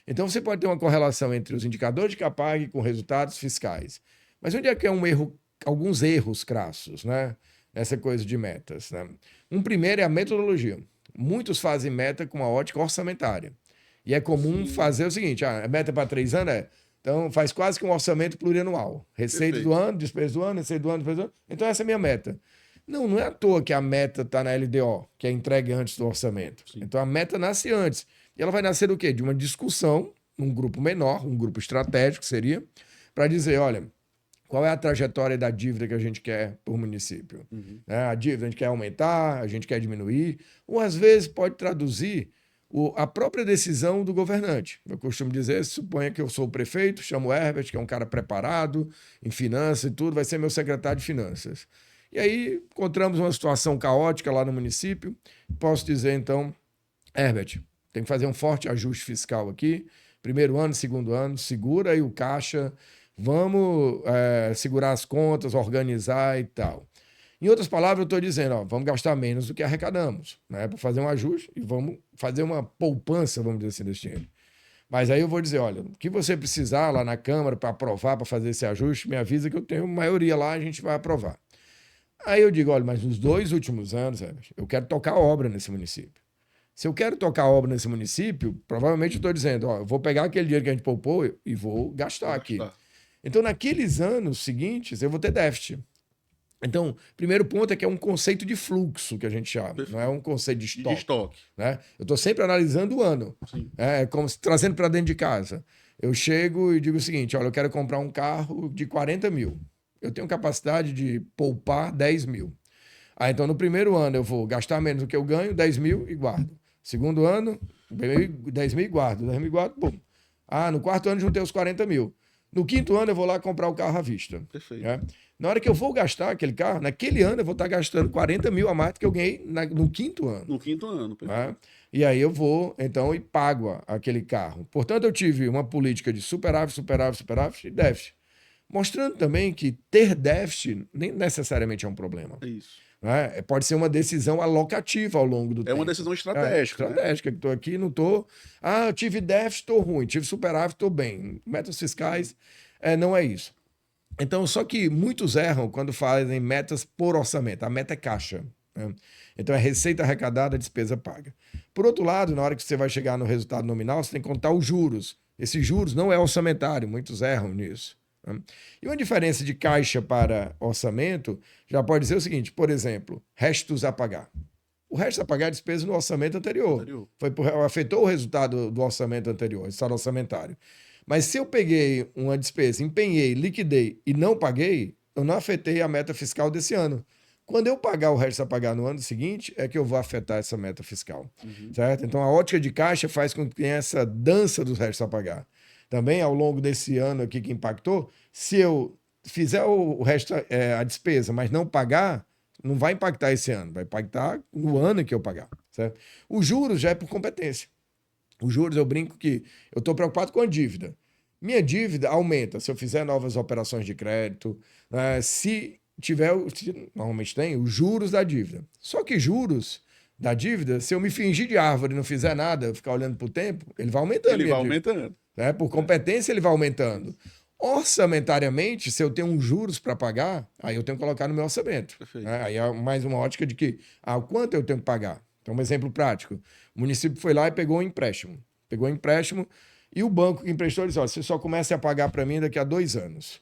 Então, você pode ter uma correlação entre os indicadores de CAPAG com resultados fiscais. Mas onde é que é um erro, alguns erros crassos, né? Nessa coisa de metas, né? Um primeiro é a metodologia. Muitos fazem meta com uma ótica orçamentária. E é comum fazer o seguinte, a meta para 3 anos então faz quase que um orçamento plurianual. Receita do ano, despesa do ano, receita do ano, despesa do ano. Então essa é a minha meta. Não é à toa que a meta está na LDO, que é entregue antes do orçamento. Sim. Então a meta nasce antes. E ela vai nascer do quê? De uma discussão num grupo menor, um grupo estratégico seria, para dizer, olha, qual é a trajetória da dívida que a gente quer por município? A dívida a gente quer aumentar, a gente quer diminuir, ou às vezes pode traduzir a própria decisão do governante. Eu costumo dizer, suponha que eu sou o prefeito, chamo o Herbert, que é um cara preparado em finanças e tudo, vai ser meu secretário de finanças. E aí encontramos uma situação caótica lá no município. Posso dizer, então, Herbert, tem que fazer um forte ajuste fiscal aqui. Primeiro ano, segundo ano, segura aí o caixa, vamos segurar as contas, organizar e tal. Em outras palavras, eu estou dizendo, ó, vamos gastar menos do que arrecadamos, né, para fazer um ajuste e vamos fazer uma poupança, vamos dizer assim, desse dinheiro. Mas aí eu vou dizer, olha, o que você precisar lá na Câmara para aprovar, para fazer esse ajuste, me avisa que eu tenho maioria lá, a gente vai aprovar. Aí eu digo, olha, mas nos 2 últimos anos, eu quero tocar obra nesse município. Se eu quero tocar obra nesse município, provavelmente eu estou dizendo, ó, eu vou pegar aquele dinheiro que a gente poupou e vou gastar aqui. Então, naqueles anos seguintes, eu vou ter déficit. Então, primeiro ponto é que é um conceito de fluxo que a gente chama, não é um conceito de estoque. Né? Eu estou sempre analisando o ano, como trazendo para dentro de casa. Eu chego e digo o seguinte, olha, eu quero comprar um carro de 40 mil. Eu tenho capacidade de poupar 10 mil. Então, no primeiro ano, eu vou gastar menos do que eu ganho, 10 mil e guardo. Segundo ano, 10 mil e guardo. 10 mil e guardo, bom. No quarto ano, juntei os 40 mil. No quinto ano, eu vou lá comprar o carro à vista. Perfeito. Na hora que eu vou gastar aquele carro, naquele ano eu vou estar gastando 40 mil a mais do que eu ganhei no quinto ano. No quinto ano, perfeito. E aí eu vou, então, e pago aquele carro. Portanto, eu tive uma política de superávit e déficit. Mostrando também que ter déficit nem necessariamente é um problema. É isso. Pode ser uma decisão alocativa ao longo do tempo. É uma decisão estratégica. Estratégica, que estou aqui, não estou... eu tive déficit, estou ruim. Tive superávit, estou bem. Metas fiscais, não é isso. Então, só que muitos erram quando fazem metas por orçamento. A meta é caixa. Né? Então, é receita arrecadada, despesa paga. Por outro lado, na hora que você vai chegar no resultado nominal, você tem que contar os juros. Esses juros não é orçamentário, muitos erram nisso. Né? E uma diferença de caixa para orçamento já pode ser o seguinte, por exemplo, restos a pagar. O resto a pagar é despesa no orçamento anterior. Afetou o resultado do orçamento anterior, resultado orçamentário. Mas se eu peguei uma despesa, empenhei, liquidei e não paguei, eu não afetei a meta fiscal desse ano. Quando eu pagar o resto a pagar no ano seguinte, é que eu vou afetar essa meta fiscal. Certo? Então, a ótica de caixa faz com que tenha essa dança dos restos a pagar. Também, ao longo desse ano aqui que impactou, se eu fizer o resto, a despesa, mas não pagar, não vai impactar esse ano, vai impactar no ano em que eu pagar. Certo? Os juros já é por competência. Os juros, eu brinco que eu estou preocupado com a dívida. Minha dívida aumenta se eu fizer novas operações de crédito, se normalmente tem, os juros da dívida. Só que juros da dívida, se eu me fingir de árvore e não fizer nada, eu ficar olhando para o tempo, ele vai aumentando. Ele vai aumentando. Por competência, ele vai aumentando. Orçamentariamente, se eu tenho uns juros para pagar, aí eu tenho que colocar no meu orçamento. Aí é mais uma ótica de que, o quanto eu tenho que pagar? Então, um exemplo prático. O município foi lá e pegou um empréstimo. E o banco que emprestou disse, você só começa a pagar para mim daqui a 2 anos.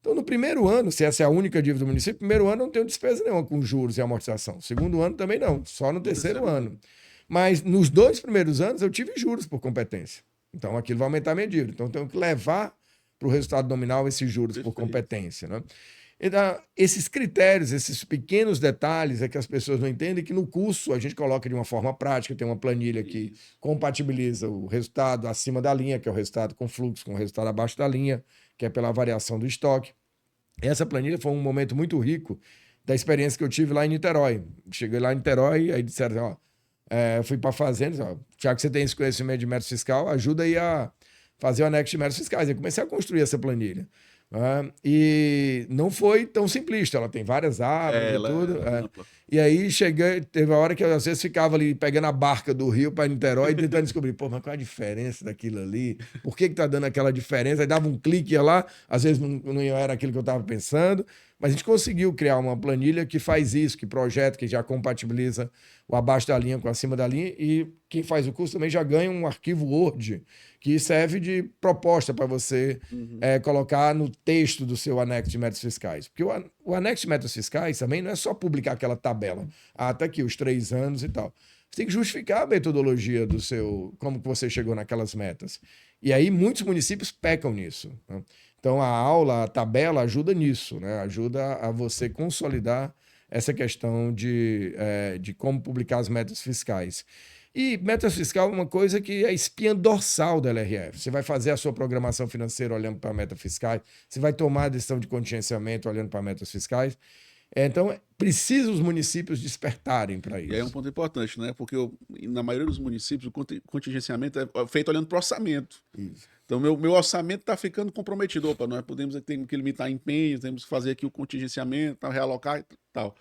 Então, no primeiro ano, se essa é a única dívida do município, primeiro ano eu não tenho despesa nenhuma com juros e amortização. Segundo ano também não, só no terceiro ano. Mas nos 2 primeiros anos eu tive juros por competência. Então, aquilo vai aumentar a minha dívida. Então, eu tenho que levar para o resultado nominal esses juros por Perfeito. competência, né? Então, esses critérios, esses pequenos detalhes é que as pessoas não entendem, que no curso a gente coloca de uma forma prática, tem uma planilha que compatibiliza o resultado acima da linha, que é o resultado com fluxo, com o resultado abaixo da linha, que é pela variação do estoque. Essa planilha foi um momento muito rico da experiência que eu tive lá em Niterói. Cheguei lá em Niterói, aí disseram, eu fui para a fazenda, já que você tem esse conhecimento de método fiscal, ajuda aí a fazer o anexo de métodos fiscais. Eu comecei a construir essa planilha. E não foi tão simplista, ela tem várias abas e tudo. Ampla. E aí cheguei, teve a hora que eu às vezes ficava ali pegando a barca do Rio para Niterói e tentando descobrir, pô, mas qual é a diferença daquilo ali? Por que tá dando aquela diferença? Aí dava um clique, ia lá, às vezes não era aquilo que eu estava pensando, mas a gente conseguiu criar uma planilha que faz isso, que projeta, que já compatibiliza o abaixo da linha com acima da linha, e quem faz o curso também já ganha um arquivo Word que serve de proposta para você colocar no texto do seu anexo de métodos fiscais. Porque o anexo de métodos fiscais também não é só publicar aquela tabela. Tá aqui os 3 anos e tal. Você tem que justificar a metodologia do seu, como que você chegou naquelas metas. E aí muitos municípios pecam nisso, né? Então a aula, a tabela ajuda nisso, né? Ajuda a você consolidar essa questão de como publicar as metas fiscais. E meta fiscal é uma coisa que é a espinha dorsal da LRF. Você vai fazer a sua programação financeira olhando para metas fiscais, você vai tomar a decisão de contingenciamento olhando para metas fiscais. Então, precisa os municípios despertarem para isso. E aí é um ponto importante, né? Porque na maioria dos municípios o contingenciamento é feito olhando para o orçamento. Isso. Então, meu orçamento está ficando comprometido. Opa, nós temos que limitar empenho, temos que fazer aqui o contingenciamento, realocar e tal.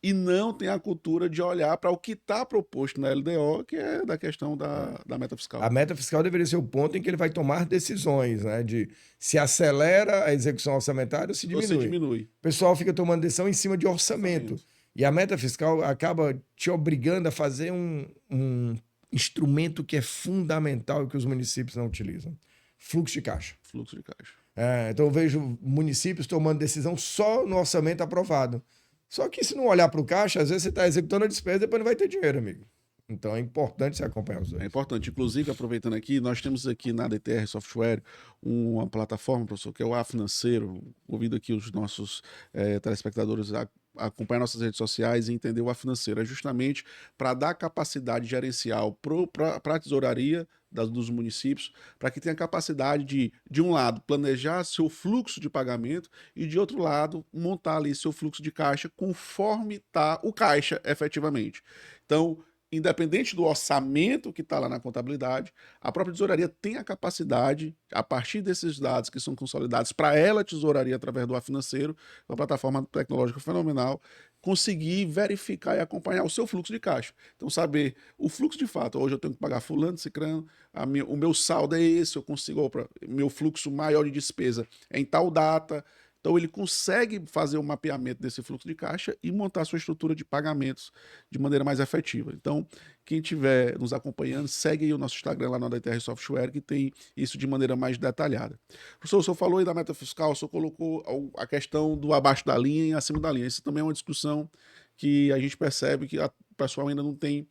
E não tem a cultura de olhar para o que está proposto na LDO, que é da questão da meta fiscal. A meta fiscal deveria ser o ponto em que ele vai tomar decisões, né? De se acelera a execução orçamentária ou se diminui. Ou se diminui. O pessoal fica tomando decisão em cima de orçamento. E a meta fiscal acaba te obrigando a fazer um instrumento que é fundamental e que os municípios não utilizam. Fluxo de caixa. Fluxo de caixa. Então eu vejo municípios tomando decisão só no orçamento aprovado. Só que se não olhar para o caixa, às vezes você está executando a despesa e depois não vai ter dinheiro, amigo. Então é importante você acompanhar os dois. É importante. Inclusive, aproveitando aqui, nós temos aqui na DTR Software uma plataforma, professor, que é o A Financeiro. Convido aqui os nossos telespectadores a acompanhar nossas redes sociais e entender o A Financeiro. É justamente para dar capacidade gerencial para a tesouraria dos municípios, para que tenha capacidade de um lado, planejar seu fluxo de pagamento e, de outro lado, montar ali seu fluxo de caixa conforme está o caixa efetivamente. Então, independente do orçamento que está lá na contabilidade, a própria tesouraria tem a capacidade, a partir desses dados que são consolidados para ela, a tesouraria, através do A Financeiro, uma plataforma tecnológica fenomenal, conseguir verificar e acompanhar o seu fluxo de caixa. Então, saber o fluxo de fato. Hoje eu tenho que pagar fulano, cicrano, o meu saldo é esse, eu consigo, meu fluxo maior de despesa é em tal data. Então, ele consegue fazer o mapeamento desse fluxo de caixa e montar a sua estrutura de pagamentos de maneira mais efetiva. Então, quem estiver nos acompanhando, segue aí o nosso Instagram lá na DTR Software, que tem isso de maneira mais detalhada. Professor, o senhor falou aí da meta fiscal, o senhor colocou a questão do abaixo da linha e acima da linha. Isso também é uma discussão que a gente percebe que o pessoal ainda não tem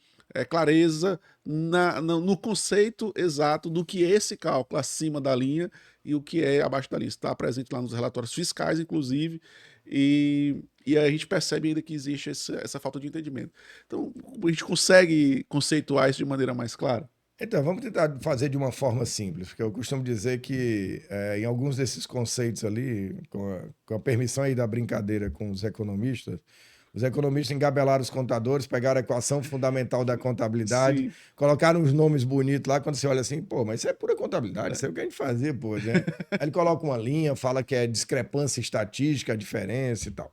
clareza no conceito exato do que é esse cálculo acima da linha e o que é abaixo da linha. Está presente lá nos relatórios fiscais, inclusive, e a gente percebe ainda que existe essa falta de entendimento. Então, a gente consegue conceituar isso de maneira mais clara? Então, vamos tentar fazer de uma forma simples, porque eu costumo dizer que em alguns desses conceitos ali, com a permissão aí da brincadeira com os economistas engabelaram os contadores, pegaram a equação fundamental da contabilidade, Sim. Colocaram uns nomes bonitos lá, quando você olha assim, pô, mas isso é pura contabilidade, isso é o que a gente fazia, pô, né? Aí ele coloca uma linha, fala que é discrepância estatística, a diferença e tal.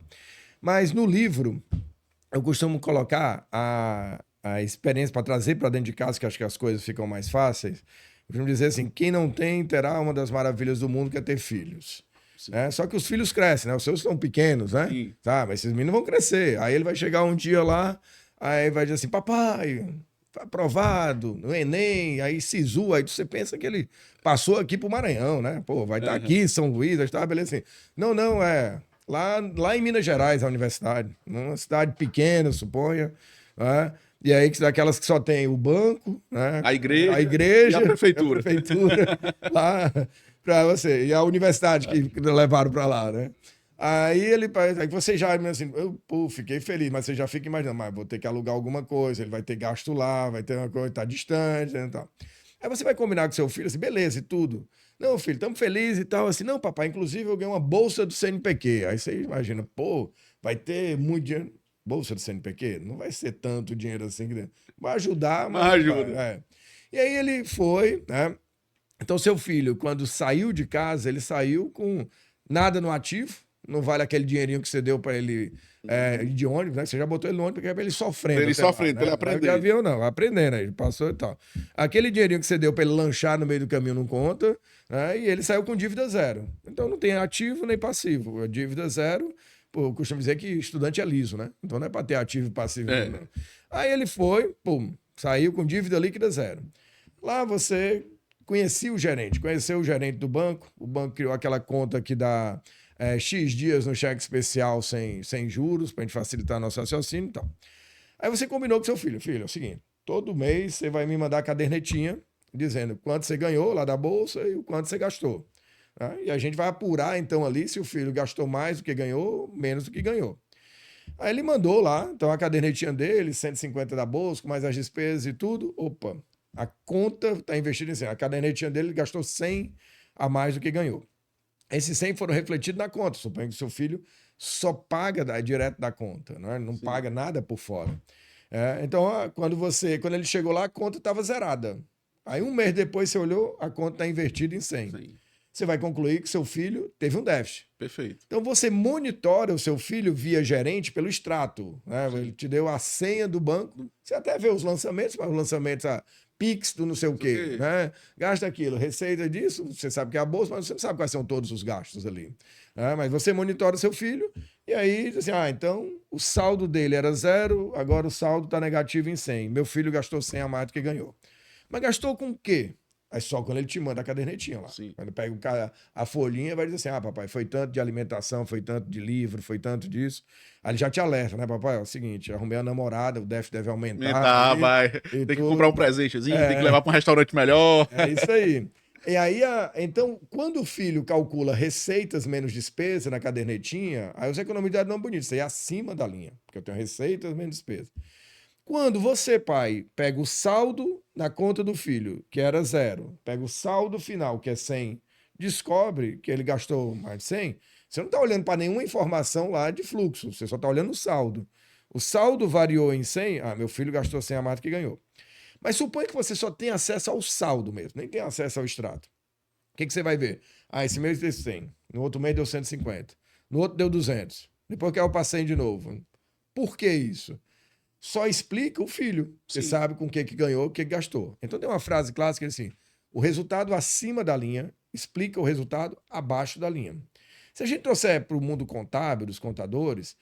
Mas no livro, eu costumo colocar a experiência para trazer para dentro de casa, que acho que as coisas ficam mais fáceis. Eu costumo dizer assim, quem não tem, terá uma das maravilhas do mundo, que é ter filhos. Só que os filhos crescem, né? Os seus são pequenos, né? Sim. Tá, mas esses meninos vão crescer. Aí ele vai chegar um dia lá, aí vai dizer assim, papai, foi aprovado no Enem, aí SISU, aí você pensa que ele passou aqui pro Maranhão, né? Pô, vai estar aqui em São Luís, vai estar, beleza assim. Não, lá em Minas Gerais, a universidade, numa cidade pequena, suponha, né? E aí, daquelas que só tem o banco, né? A igreja, a igreja e a prefeitura. A prefeitura lá para você. E a universidade que levaram para lá, né? Aí você já, assim, pô, fiquei feliz, mas você já fica imaginando, mas vou ter que alugar alguma coisa, ele vai ter gasto lá, vai ter uma coisa, tá distante, né, e tal. Aí você vai combinar com seu filho, assim, beleza, e tudo. Não, filho, estamos felizes e tal, assim, não, papai, inclusive eu ganhei uma bolsa do CNPq. Aí você imagina, pô, vai ter muito dinheiro. Bolsa do CNPq? Não vai ser tanto dinheiro assim, vai ajudar, mas Mas não vai, ajuda. é. E aí ele foi, né? Então, seu filho, quando saiu de casa, ele saiu com nada no ativo, não vale aquele dinheirinho que você deu para ele ir de ônibus, né? Você já botou ele no ônibus porque é para ele sofrendo. Pra ele até lá, sofrendo, pra né? ele Não é de aprender. avião, não, aprendendo aí, passou e tal. Aquele dinheirinho que você deu para ele lanchar no meio do caminho não conta, né? E ele saiu com dívida zero. Então não tem ativo nem passivo. A dívida zero, pô, eu costumo dizer que estudante é liso, né? Então não é para ter ativo e passivo, É. não. Aí ele foi, pum, saiu com dívida líquida zero. Lá você conheceu o gerente do banco, o banco criou aquela conta que dá X dias no cheque especial sem juros, para a gente facilitar nosso raciocínio e tal. Aí você combinou com seu filho, é o seguinte, todo mês você vai me mandar a cadernetinha dizendo quanto você ganhou lá da bolsa e o quanto você gastou. Tá? E a gente vai apurar então ali se o filho gastou mais do que ganhou, menos do que ganhou. Aí ele mandou lá, então a cadernetinha dele, 150 da bolsa, com mais as despesas e tudo. Opa, a conta está investida em 100. A cadernetinha dele ele gastou 100 a mais do que ganhou. Esses 100 foram refletidos na conta. Suponho que seu filho só paga direto da conta, né? Não Sim. paga nada por fora. Então, quando ele chegou lá, a conta estava zerada. Aí um mês depois você olhou, a conta está invertida em 100. Sim. Você vai concluir que seu filho teve um déficit. Perfeito. Então você monitora o seu filho via gerente pelo extrato. Né? Ele te deu a senha do banco. Você até vê os lançamentos, mas os lançamentos, Pix do não sei o quê, né? Gasta aquilo, receita disso, você sabe que é a bolsa, mas você não sabe quais são todos os gastos ali. Né? Mas você monitora o seu filho e aí diz assim, então o saldo dele era 0, agora o saldo está negativo em 100. Meu filho gastou 100 a mais do que ganhou. Mas gastou com o quê? Aí só quando ele te manda a cadernetinha lá. Sim. Quando pega a folhinha, vai dizer assim: papai, foi tanto de alimentação, foi tanto de livro, foi tanto disso. Aí ele já te alerta, né, papai? É o seguinte, arrumei a namorada, o déficit deve aumentar. Vai. Tem que comprar um presentezinho, tem que levar para um restaurante melhor. É isso aí. E aí, então, quando o filho calcula receitas menos despesa na cadernetinha, aí os economizam não bonito, isso aí é acima da linha, porque eu tenho receitas menos despesa. Quando você, pai, pega o saldo na conta do filho, que era 0, pega o saldo final, que é 100, descobre que ele gastou mais de 100, você não está olhando para nenhuma informação lá de fluxo, você só está olhando o saldo. O saldo variou em 100, meu filho gastou 100 a mais do que ganhou. Mas suponha que você só tem acesso ao saldo mesmo, nem tem acesso ao extrato. O que você vai ver? Esse mês deu 100, no outro mês deu 150, no outro deu 200, depois que eu passei de novo. Por que isso? Só explica o filho. Você sabe com o que ganhou, o que gastou. Então tem uma frase clássica assim: o resultado acima da linha explica o resultado abaixo da linha. Se a gente trouxer para o mundo contábil, dos contadores,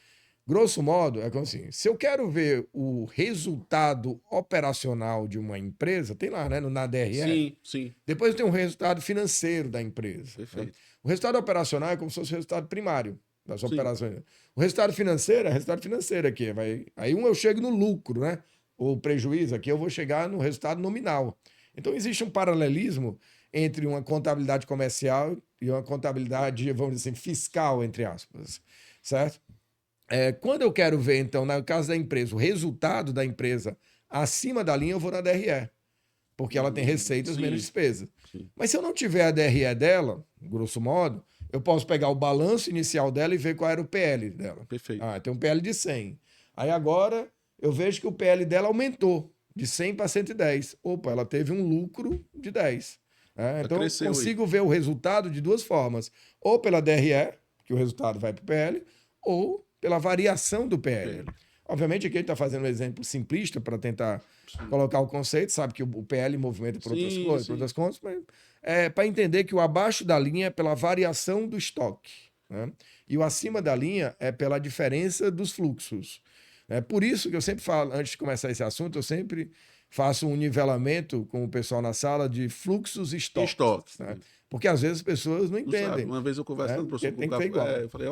grosso modo, é como assim: se eu quero ver o resultado operacional de uma empresa, tem lá, né, na DRE. Sim, sim. Depois tem um resultado financeiro da empresa. Perfeito. Né? O resultado operacional é como se fosse o resultado primário das operações. O resultado financeiro é resultado financeiro aqui. Aí eu chego no lucro, né? Ou prejuízo, aqui eu vou chegar no resultado nominal. Então existe um paralelismo entre uma contabilidade comercial e uma contabilidade, vamos dizer assim, fiscal, entre aspas. Certo? Quando eu quero ver, então, no caso da empresa, o resultado da empresa acima da linha, eu vou na DRE. Porque ela tem receitas menos despesas. Sim. Mas se eu não tiver a DRE dela, grosso modo, eu posso pegar o balanço inicial dela e ver qual era o PL dela. Perfeito. Tem um PL de 100. Aí agora eu vejo que o PL dela aumentou de 100 para 110. Opa, ela teve um lucro de 10. Então eu consigo ver o resultado de duas formas. Ou pela DRE, que o resultado vai para o PL, ou pela variação do PL. Obviamente aqui a gente está fazendo um exemplo simplista para tentar colocar o conceito, sabe que o PL movimenta por outras coisas, por outras contas, mas para entender que o abaixo da linha é pela variação do estoque, né? E o acima da linha é pela diferença dos fluxos. É por isso que eu sempre falo, antes de começar esse assunto, eu sempre faço um nivelamento com o pessoal na sala de fluxos e estoques. Né? Porque às vezes as pessoas não entendem. Sabe. Uma vez eu conversando, professor, tem que ter igual. Eu falei,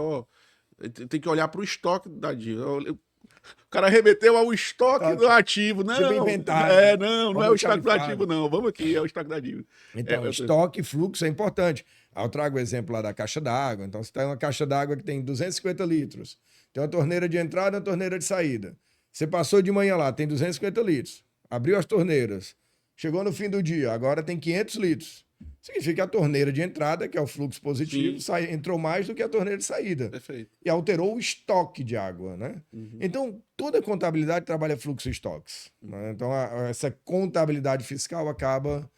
tem que olhar para o estoque da dívida. O cara remeteu ao estoque Tá. do ativo. Sempre Não, inventado. não é o estoque do ativo, Almoxarifado. não. Vamos aqui, é o estoque da dívida. Então, É, estoque e fluxo é importante. Aí eu trago o exemplo lá da caixa d'água. Então, você tem uma caixa d'água que tem 250 litros. Tem uma torneira de entrada e uma torneira de saída. Você passou de manhã lá, tem 250 litros. Abriu as torneiras. Chegou no fim do dia, agora tem 500 litros. Significa que a torneira de entrada, que é o fluxo positivo, entrou mais do que a torneira de saída. Perfeito. E alterou o estoque de água, né? Então, toda contabilidade trabalha fluxo e estoques, né? Então, essa contabilidade fiscal acaba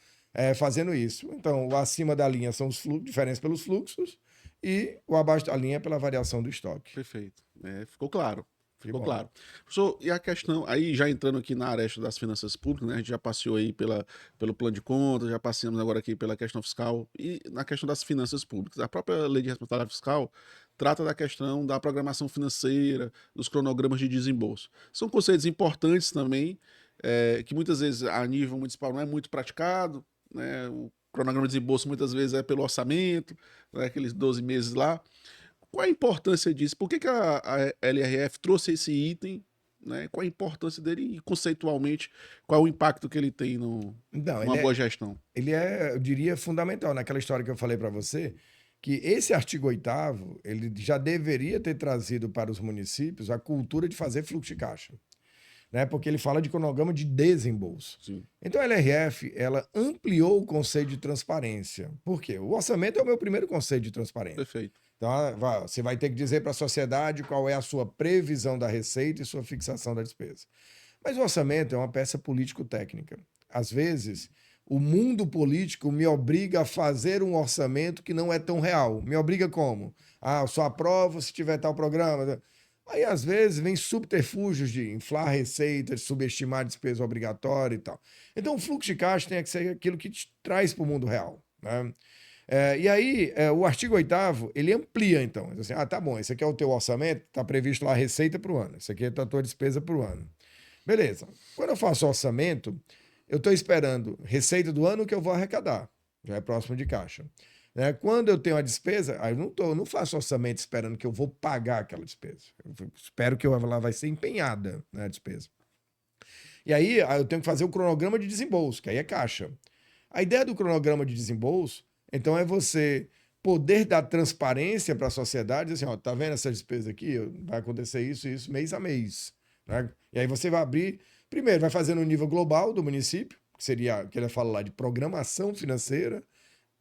fazendo isso. Então, o acima da linha são os fluxos, diferença pelos fluxos, e o abaixo da linha é pela variação do estoque. Perfeito. Ficou claro. Ficou bom. claro. Professor, e a questão, aí já entrando aqui na aresta das finanças públicas, né? A gente já passeou aí pelo plano de contas, já passeamos agora aqui pela questão fiscal e na questão das finanças públicas. A própria lei de responsabilidade fiscal trata da questão da programação financeira, dos cronogramas de desembolso. São conceitos importantes também, que muitas vezes a nível municipal não é muito praticado, né? O cronograma de desembolso muitas vezes é pelo orçamento, né? Aqueles 12 meses lá. Qual a importância disso? Por que a LRF trouxe esse item? Né? Qual a importância dele e, conceitualmente, qual é o impacto que ele tem numa boa gestão? Ele é, eu diria, fundamental. Naquela história que eu falei para você, que esse artigo 8º, ele já deveria ter trazido para os municípios a cultura de fazer fluxo de caixa. Né? Porque ele fala de cronograma de desembolso. Sim. Então a LRF, ela ampliou o conceito de transparência. Por quê? O orçamento é o meu primeiro conceito de transparência. Perfeito. Então, você vai ter que dizer para a sociedade qual é a sua previsão da receita e sua fixação da despesa. Mas o orçamento é uma peça político-técnica. Às vezes, o mundo político me obriga a fazer um orçamento que não é tão real. Me obriga como? Eu só aprovo se tiver tal programa. Aí, às vezes, vem subterfúgios de inflar a receita, de subestimar a despesa obrigatória e tal. Então, o fluxo de caixa tem que ser aquilo que te traz para o mundo real, né? E aí, o artigo 8º, ele amplia, então. Assim, tá bom, esse aqui é o teu orçamento, está previsto lá a receita para o ano. Esse aqui é a tua despesa para o ano. Beleza. Quando eu faço orçamento, eu estou esperando receita do ano que eu vou arrecadar. Já é próximo de caixa. Né? Quando eu tenho a despesa, aí eu não faço orçamento esperando que eu vou pagar aquela despesa. Eu espero que ela vai ser empenhada, né, a despesa. E aí, eu tenho que fazer o cronograma de desembolso, que aí é caixa. A ideia do cronograma de desembolso, então, é você poder dar transparência para a sociedade, assim, tá vendo essa despesa aqui? Vai acontecer isso e isso mês a mês. Né? E aí você vai abrir, primeiro, vai fazer no nível global do município, que seria, que ele fala lá de programação financeira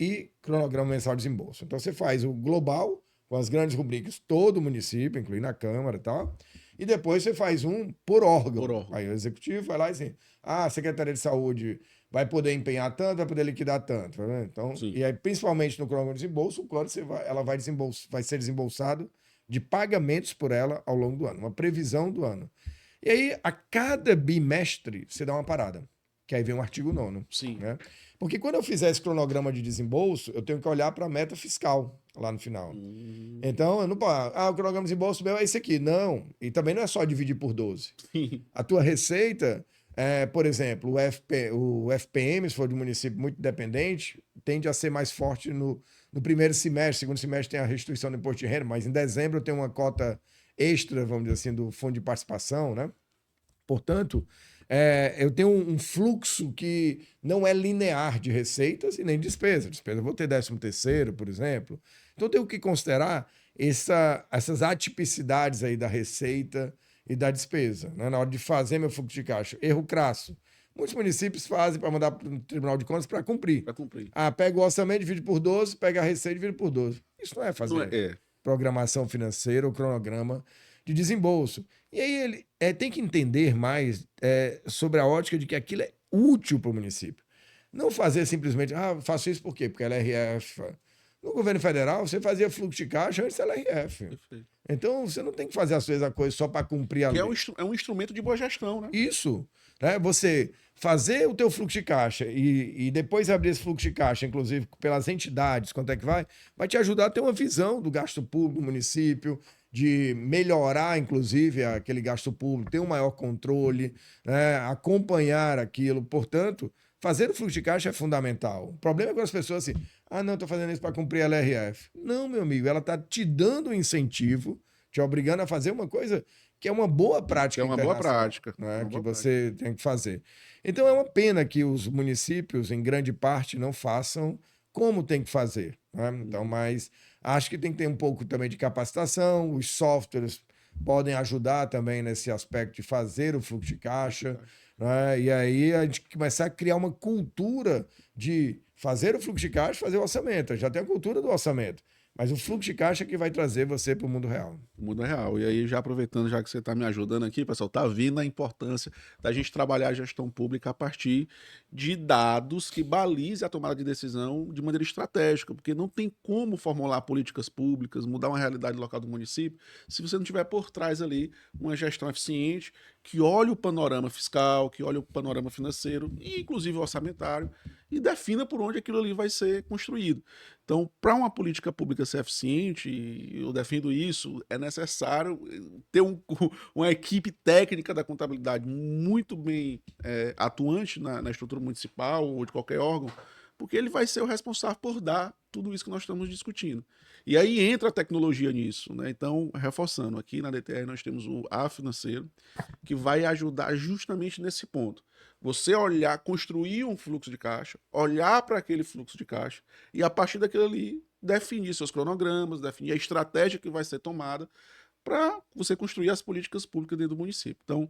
e cronograma mensal de desembolso. Então, você faz o global, com as grandes rubricas, todo o município, incluindo a Câmara e tal, e depois você faz um por órgão. Aí o executivo vai lá e assim, a Secretaria de Saúde vai poder empenhar tanto, vai poder liquidar tanto. Né? Então, e aí, principalmente no cronograma de desembolso, o plano ela vai ser desembolsado de pagamentos por ela ao longo do ano, uma previsão do ano. E aí, a cada bimestre, você dá uma parada, que aí vem o artigo 9º. Sim. Né? Porque quando eu fizer esse cronograma de desembolso, eu tenho que olhar para a meta fiscal lá no final. Então, eu não posso, o cronograma de desembolso meu é esse aqui. Não. E também não é só dividir por 12. Sim. A tua receita, por exemplo, o FPM, se for de um município muito dependente, tende a ser mais forte no primeiro semestre. Segundo semestre tem a restituição do imposto de renda, mas em dezembro eu tenho uma cota extra, vamos dizer assim, do fundo de participação, né? Portanto, eu tenho um fluxo que não é linear de receitas e nem de despesa. Eu vou ter 13º, por exemplo. Então, eu tenho que considerar essas atipicidades aí da receita e da despesa, né? Na hora de fazer meu fluxo de caixa. Erro crasso. Muitos municípios fazem para mandar para o Tribunal de Contas para cumprir. Para cumprir. Pega o orçamento, divide por 12, pega a receita e divide por 12. Isso não é fazer programação financeira ou cronograma de desembolso. E aí ele tem que entender mais sobre a ótica de que aquilo é útil para o município. Não fazer simplesmente, faço isso por quê? Porque a LRF... No governo federal, você fazia fluxo de caixa antes da LRF. Perfeito. Então, você não tem que fazer, às vezes, a coisa só para cumprir a lei. É um instrumento de boa gestão, né? Isso. Né? Você fazer o teu fluxo de caixa e depois abrir esse fluxo de caixa, inclusive pelas entidades, quanto é que vai te ajudar a ter uma visão do gasto público do município, de melhorar, inclusive, aquele gasto público, ter um maior controle, né? Acompanhar aquilo. Portanto, fazer o fluxo de caixa é fundamental. O problema é quando as pessoas assim, não, estou fazendo isso para cumprir a LRF. Não, meu amigo, ela está te dando um incentivo, te obrigando a fazer uma coisa que é uma boa prática É uma boa internacional, prática. né, Uma que boa você tem que fazer. Então é uma pena que os municípios, em grande parte, não façam como tem que fazer, né? Então, mas acho que tem que ter um pouco também de capacitação, os softwares podem ajudar também nesse aspecto de fazer o fluxo de caixa, né? E aí a gente começar a criar uma cultura de fazer o fluxo de caixa, fazer o orçamento. Já tem a cultura do orçamento, mas o fluxo de caixa é que vai trazer você para o mundo real. O mundo é real. E aí, já aproveitando, já que você está me ajudando aqui, pessoal, tá vindo a importância da gente trabalhar a gestão pública a partir de dados que balizem a tomada de decisão de maneira estratégica, porque não tem como formular políticas públicas, mudar uma realidade local do município, se você não tiver por trás ali uma gestão eficiente que olhe o panorama fiscal, que olhe o panorama financeiro e inclusive orçamentário e defina por onde aquilo ali vai ser construído. Então, para uma política pública ser eficiente, e eu defendo isso, é necessário ter uma equipe técnica da contabilidade muito bem atuante na estrutura municipal ou de qualquer órgão, porque ele vai ser o responsável por dar tudo isso que nós estamos discutindo. E aí entra a tecnologia nisso, né? Então, reforçando, aqui na DTR nós temos o A Financeiro, que vai ajudar justamente nesse ponto. Você olhar, construir um fluxo de caixa, olhar para aquele fluxo de caixa e a partir daquilo ali definir seus cronogramas, definir a estratégia que vai ser tomada para você construir as políticas públicas dentro do município. Então,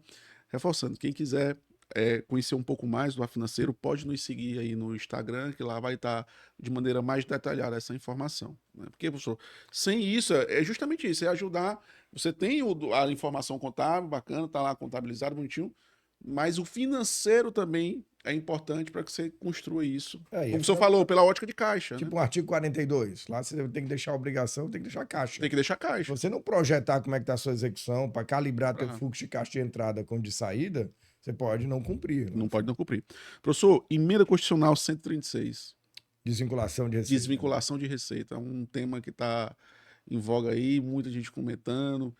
reforçando, quem quiser conhecer um pouco mais do A Financeiro, pode nos seguir aí no Instagram, que lá vai estar de maneira mais detalhada essa informação. Né? Porque, professor, sem isso, é justamente isso, é ajudar. Você tem a informação contábil, bacana, está lá contabilizado, bonitinho, mas o financeiro também é importante para que você construa isso. É, Como o senhor falou, pela ótica de caixa. tipo Né? um artigo 42. Lá você tem que deixar a obrigação, tem que deixar a caixa. Tem que deixar Se caixa. você não projetar como é que está a sua execução, para calibrar teu Aham. fluxo de caixa de entrada com de saída, você pode não cumprir. Não pode não cumprir. Professor, emenda constitucional 136. Desvinculação de receita. Desvinculação de receita. É um tema que está em voga aí, muita gente comentando.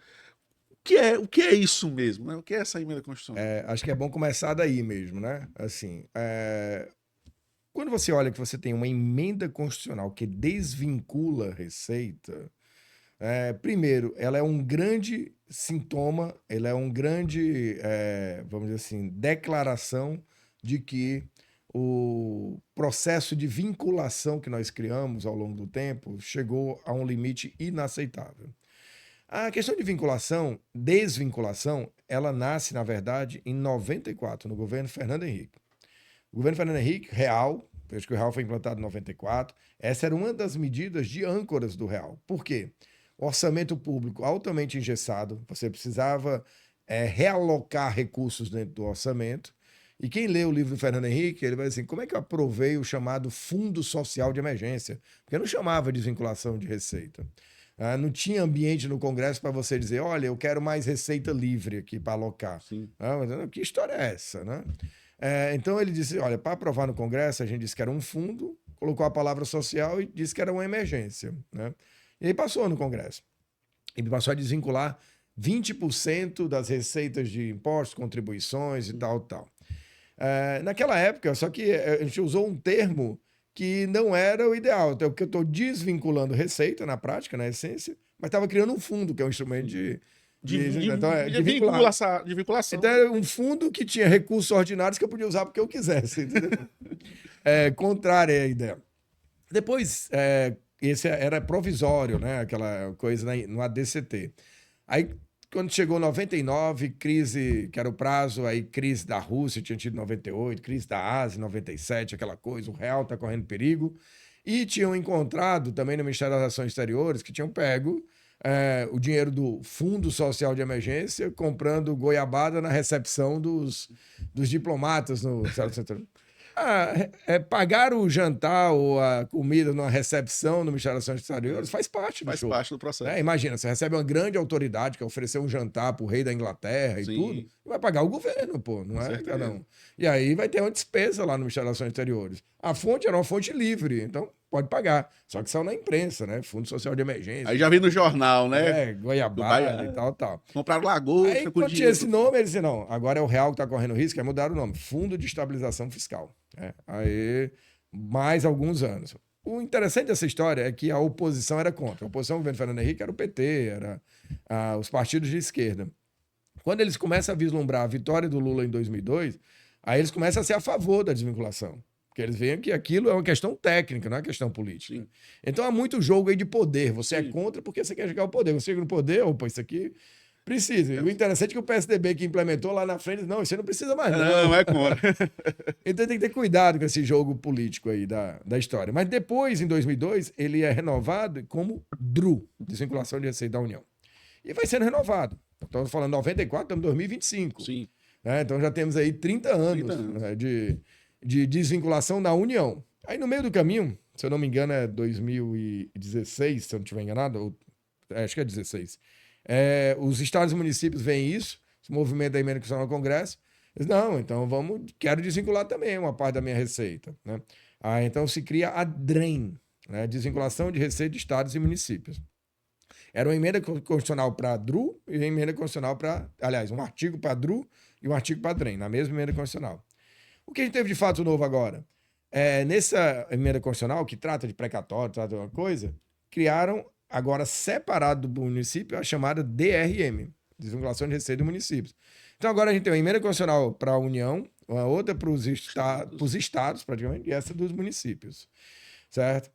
O que é isso mesmo? Né? O que é essa emenda constitucional? Acho que é bom começar daí mesmo, né? Assim, quando você olha que você tem uma emenda constitucional que desvincula receita, primeiro, ela é um grande sintoma, ela é um grande, vamos dizer assim, declaração de que o processo de vinculação que nós criamos ao longo do tempo chegou a um limite inaceitável. A questão de vinculação, desvinculação, ela nasce, na verdade, em 94, no governo Fernando Henrique. O governo Fernando Henrique, real, acho que o real foi implantado em 94, essa era uma das medidas de âncoras do real. Por quê? O orçamento público altamente engessado, você precisava realocar recursos dentro do orçamento. E quem lê o livro do Fernando Henrique, ele vai assim, como é que eu aprovei o chamado Fundo Social de Emergência? Porque não chamava de desvinculação de receita. Não tinha ambiente no Congresso para você dizer, olha, eu quero mais receita livre aqui para alocar. Sim. Mas, que história é essa, né? Então ele disse, olha, para aprovar no Congresso, a gente disse que era um fundo, colocou a palavra social e disse que era uma emergência, né? E aí passou no Congresso. E passou a desvincular 20% das receitas de impostos, contribuições e tal. Naquela época, só que a gente usou um termo que não era o ideal, então, porque eu estou desvinculando receita na prática, na essência, mas estava criando um fundo, que é um instrumento de vinculação. Então era um fundo que tinha recursos ordinários que eu podia usar porque eu quisesse, entendeu? Contrária à ideia. Depois, esse era provisório, né? Aquela coisa no ADCT. Aí, quando chegou 99, crise, que era o prazo, aí crise da Rússia, tinha tido 98, crise da Ásia, 97, aquela coisa, o real está correndo perigo. E tinham encontrado também no Ministério das Relações Exteriores que tinham pego o dinheiro do Fundo Social de Emergência comprando goiabada na recepção dos diplomatas no Estado Central. Pagar o jantar ou a comida numa recepção no Ministério das Relações Exteriores faz parte do show. Faz parte do processo. Imagina, você recebe uma grande autoridade que ofereceu um jantar pro rei da Inglaterra e tudo, e vai pagar o governo, pô, não é? Não. E aí vai ter uma despesa lá no Ministério das Relações Exteriores. A fonte era uma fonte livre, então pode pagar. Só que saiu na imprensa, né? Fundo Social de Emergência. Aí já vi no jornal, né? Goiabada e tal. Compraram lagosta. Aí, quando tinha esse nome, ele disse, não, agora é o real que está correndo risco, é mudar o nome. Fundo de Estabilização Fiscal. Aí, mais alguns anos. O interessante dessa história é que a oposição era contra. A oposição ao governo Fernando Henrique era o PT, era os partidos de esquerda. Quando eles começam a vislumbrar a vitória do Lula em 2002, aí eles começam a ser a favor da desvinculação. Porque eles veem que aquilo é uma questão técnica, não é uma questão política. Sim. Então há muito jogo aí de poder. Você é Sim. contra porque você quer chegar ao poder. Você chega no poder, opa, isso aqui precisa. E o interessante é que o PSDB que implementou lá na frente, não, isso aí não precisa mais não. Não, é contra. Então tem que ter cuidado com esse jogo político aí da história. Mas depois, em 2002, ele é renovado como DRU, Desvinculação de Receita da União. E vai sendo renovado. Estamos falando 94, estamos em 2025. Sim. Então já temos aí 30 anos, 30 anos. né, de desvinculação na União. Aí no meio do caminho, se eu não me engano é 2016, se eu não estiver enganado, acho que é 16, os estados e municípios veem isso, esse movimento da emenda constitucional no Congresso, eles, não, então quero desvincular também uma parte da minha receita. Né? Então se cria a DREM, né, Desvinculação de Receita de Estados e Municípios. Era uma emenda constitucional para DRU e uma emenda constitucional para... Aliás, um artigo para DRU e um artigo para DREM, na mesma emenda constitucional. O que a gente teve de fato novo agora? Nessa emenda constitucional, que trata de precatório, trata de uma coisa, criaram, agora separado do município, a chamada DRM, Desvinculação de Receita dos Municípios. Então agora a gente tem uma emenda constitucional para a União, uma outra para os estados, praticamente, e essa dos municípios. Certo?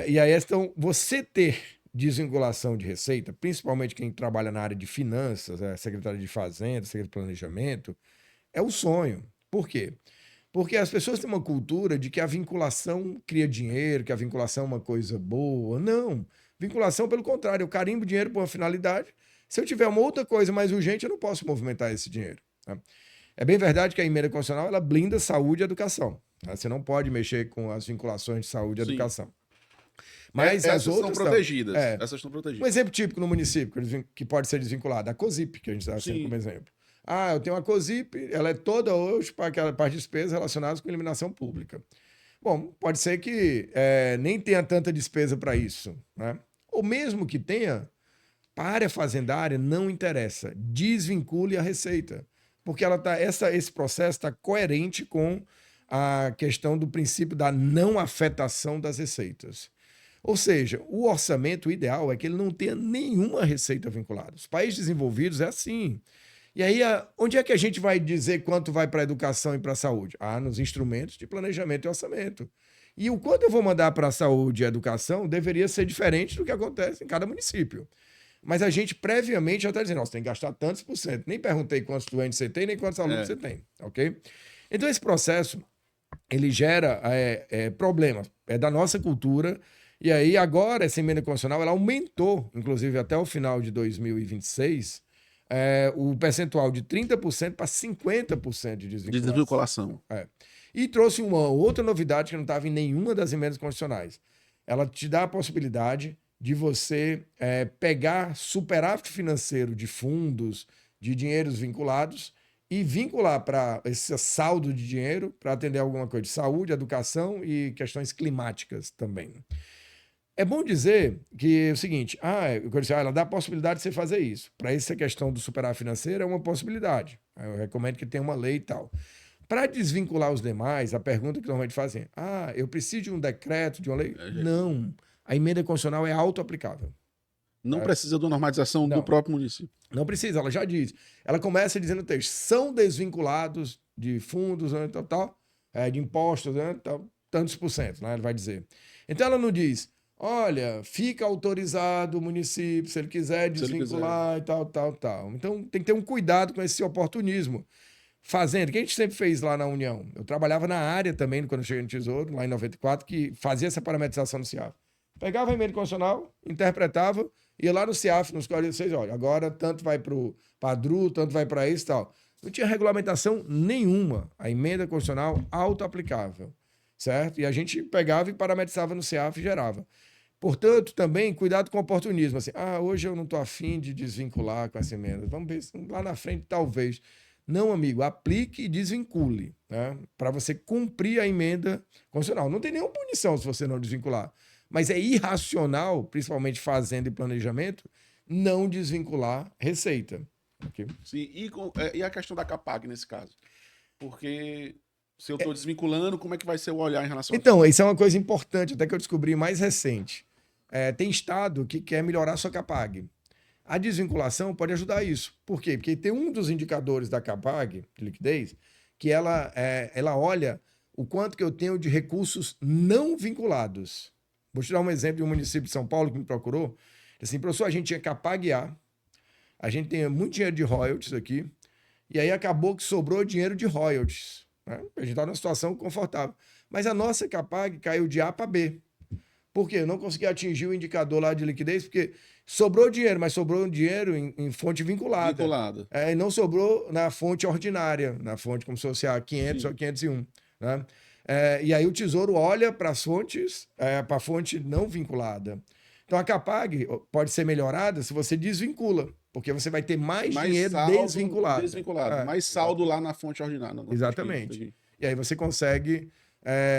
E aí, então, você ter desvinculação de receita, principalmente quem trabalha na área de finanças, Secretaria de Fazenda, Secretaria de Planejamento, é o sonho. Por quê? Porque as pessoas têm uma cultura de que a vinculação cria dinheiro, que a vinculação é uma coisa boa. Não. Vinculação, pelo contrário, eu carimbo dinheiro por uma finalidade. Se eu tiver uma outra coisa mais urgente, eu não posso movimentar esse dinheiro. Tá? É bem verdade que a emenda constitucional ela blinda saúde e educação. Tá? Você não pode mexer com as vinculações de saúde e Sim. educação. Mas as essas outras estão protegidas. Essas estão Um protegidas. exemplo típico no município que pode ser desvinculado, a COSIP, que a gente está sendo como exemplo. Eu tenho uma COSIP, ela é toda hoje para as despesas relacionadas com iluminação pública. Bom, pode ser que nem tenha tanta despesa para isso, né? Ou mesmo que tenha, para a área fazendária não interessa, desvincule a receita, porque esse processo está coerente com a questão do princípio da não afetação das receitas. Ou seja, o orçamento ideal é que ele não tenha nenhuma receita vinculada. Os países desenvolvidos é assim. E aí, onde é que a gente vai dizer quanto vai para a educação e para a saúde? Nos instrumentos de planejamento e orçamento. E o quanto eu vou mandar para a saúde e a educação deveria ser diferente do que acontece em cada município. Mas a gente previamente já está dizendo, você tem que gastar tantos por cento. Nem perguntei quantos doentes você tem, nem quantos alunos você tem. Ok? Então, esse processo, ele gera problemas. É da nossa cultura. E aí, agora, essa emenda constitucional, ela aumentou, inclusive até o final de 2026, o percentual de 30% para 50% de desvinculação. E trouxe uma outra novidade que não estava em nenhuma das emendas constitucionais. Ela te dá a possibilidade de você pegar superávit financeiro de fundos, de dinheiros vinculados, e vincular para esse saldo de dinheiro para atender alguma coisa de saúde, educação e questões climáticas também. É bom dizer que é o seguinte, ela dá a possibilidade de você fazer isso. Para essa questão do superávit financeiro é uma possibilidade. Eu recomendo que tenha uma lei e tal. Para desvincular os demais, a pergunta que normalmente fazem eu preciso de um decreto, de uma lei? Não. A emenda constitucional é auto-aplicável. Não precisa de uma normalização do próprio município. Não precisa, ela já diz. Ela começa dizendo no texto, são desvinculados de fundos, de impostos, tantos por cento, né, ele vai dizer. Então ela não diz, olha, fica autorizado o município, se ele quiser desvincular e tal. Então tem que ter um cuidado com esse oportunismo. Fazenda, que a gente sempre fez lá na União. Eu trabalhava na área também, quando eu cheguei no Tesouro, lá em 94, que fazia essa parametrização no CIAF. Pegava a emenda constitucional, interpretava, ia lá no CIAF, nos 46, olha, agora tanto vai para o PADRU, tanto vai para isso e tal. Não tinha regulamentação nenhuma. A emenda constitucional auto-aplicável, certo? E a gente pegava e parametrizava no CIAF e gerava. Portanto, também, cuidado com o oportunismo. Assim, hoje eu não estou afim de desvincular com essa emenda. Vamos ver, lá na frente talvez. Não, amigo, aplique e desvincule, né? Para você cumprir a emenda constitucional. Não tem nenhuma punição se você não desvincular. Mas é irracional, principalmente fazenda e planejamento, não desvincular receita. Okay? Sim, e a questão da CAPAG nesse caso? Porque se eu estou desvinculando, como é que vai ser o olhar em relação a isso? Então, isso é uma coisa importante, até que eu descobri mais recente. Tem estado que quer melhorar a sua CAPAG. A desvinculação pode ajudar isso. Por quê? Porque tem um dos indicadores da Capag, de liquidez, que ela olha o quanto que eu tenho de recursos não vinculados. Vou te dar um exemplo de um município de São Paulo que me procurou. Assim, professor, a gente tinha Capag a gente tem muito dinheiro de royalties aqui, e aí acabou que sobrou dinheiro de royalties. Né? A gente está numa situação confortável. Mas a nossa Capag caiu de A para B. Por quê? Eu não consegui atingir o indicador lá de liquidez, porque sobrou dinheiro, mas sobrou dinheiro em fonte vinculada. E não sobrou na fonte ordinária, na fonte como se fosse a 500 ou 501. Né? E aí o Tesouro olha para as fontes, para a fonte não vinculada. Então a Capag pode ser melhorada se você desvincula, porque você vai ter mais dinheiro desvinculado. Mais saldo lá na fonte ordinária. Exatamente. E aí você consegue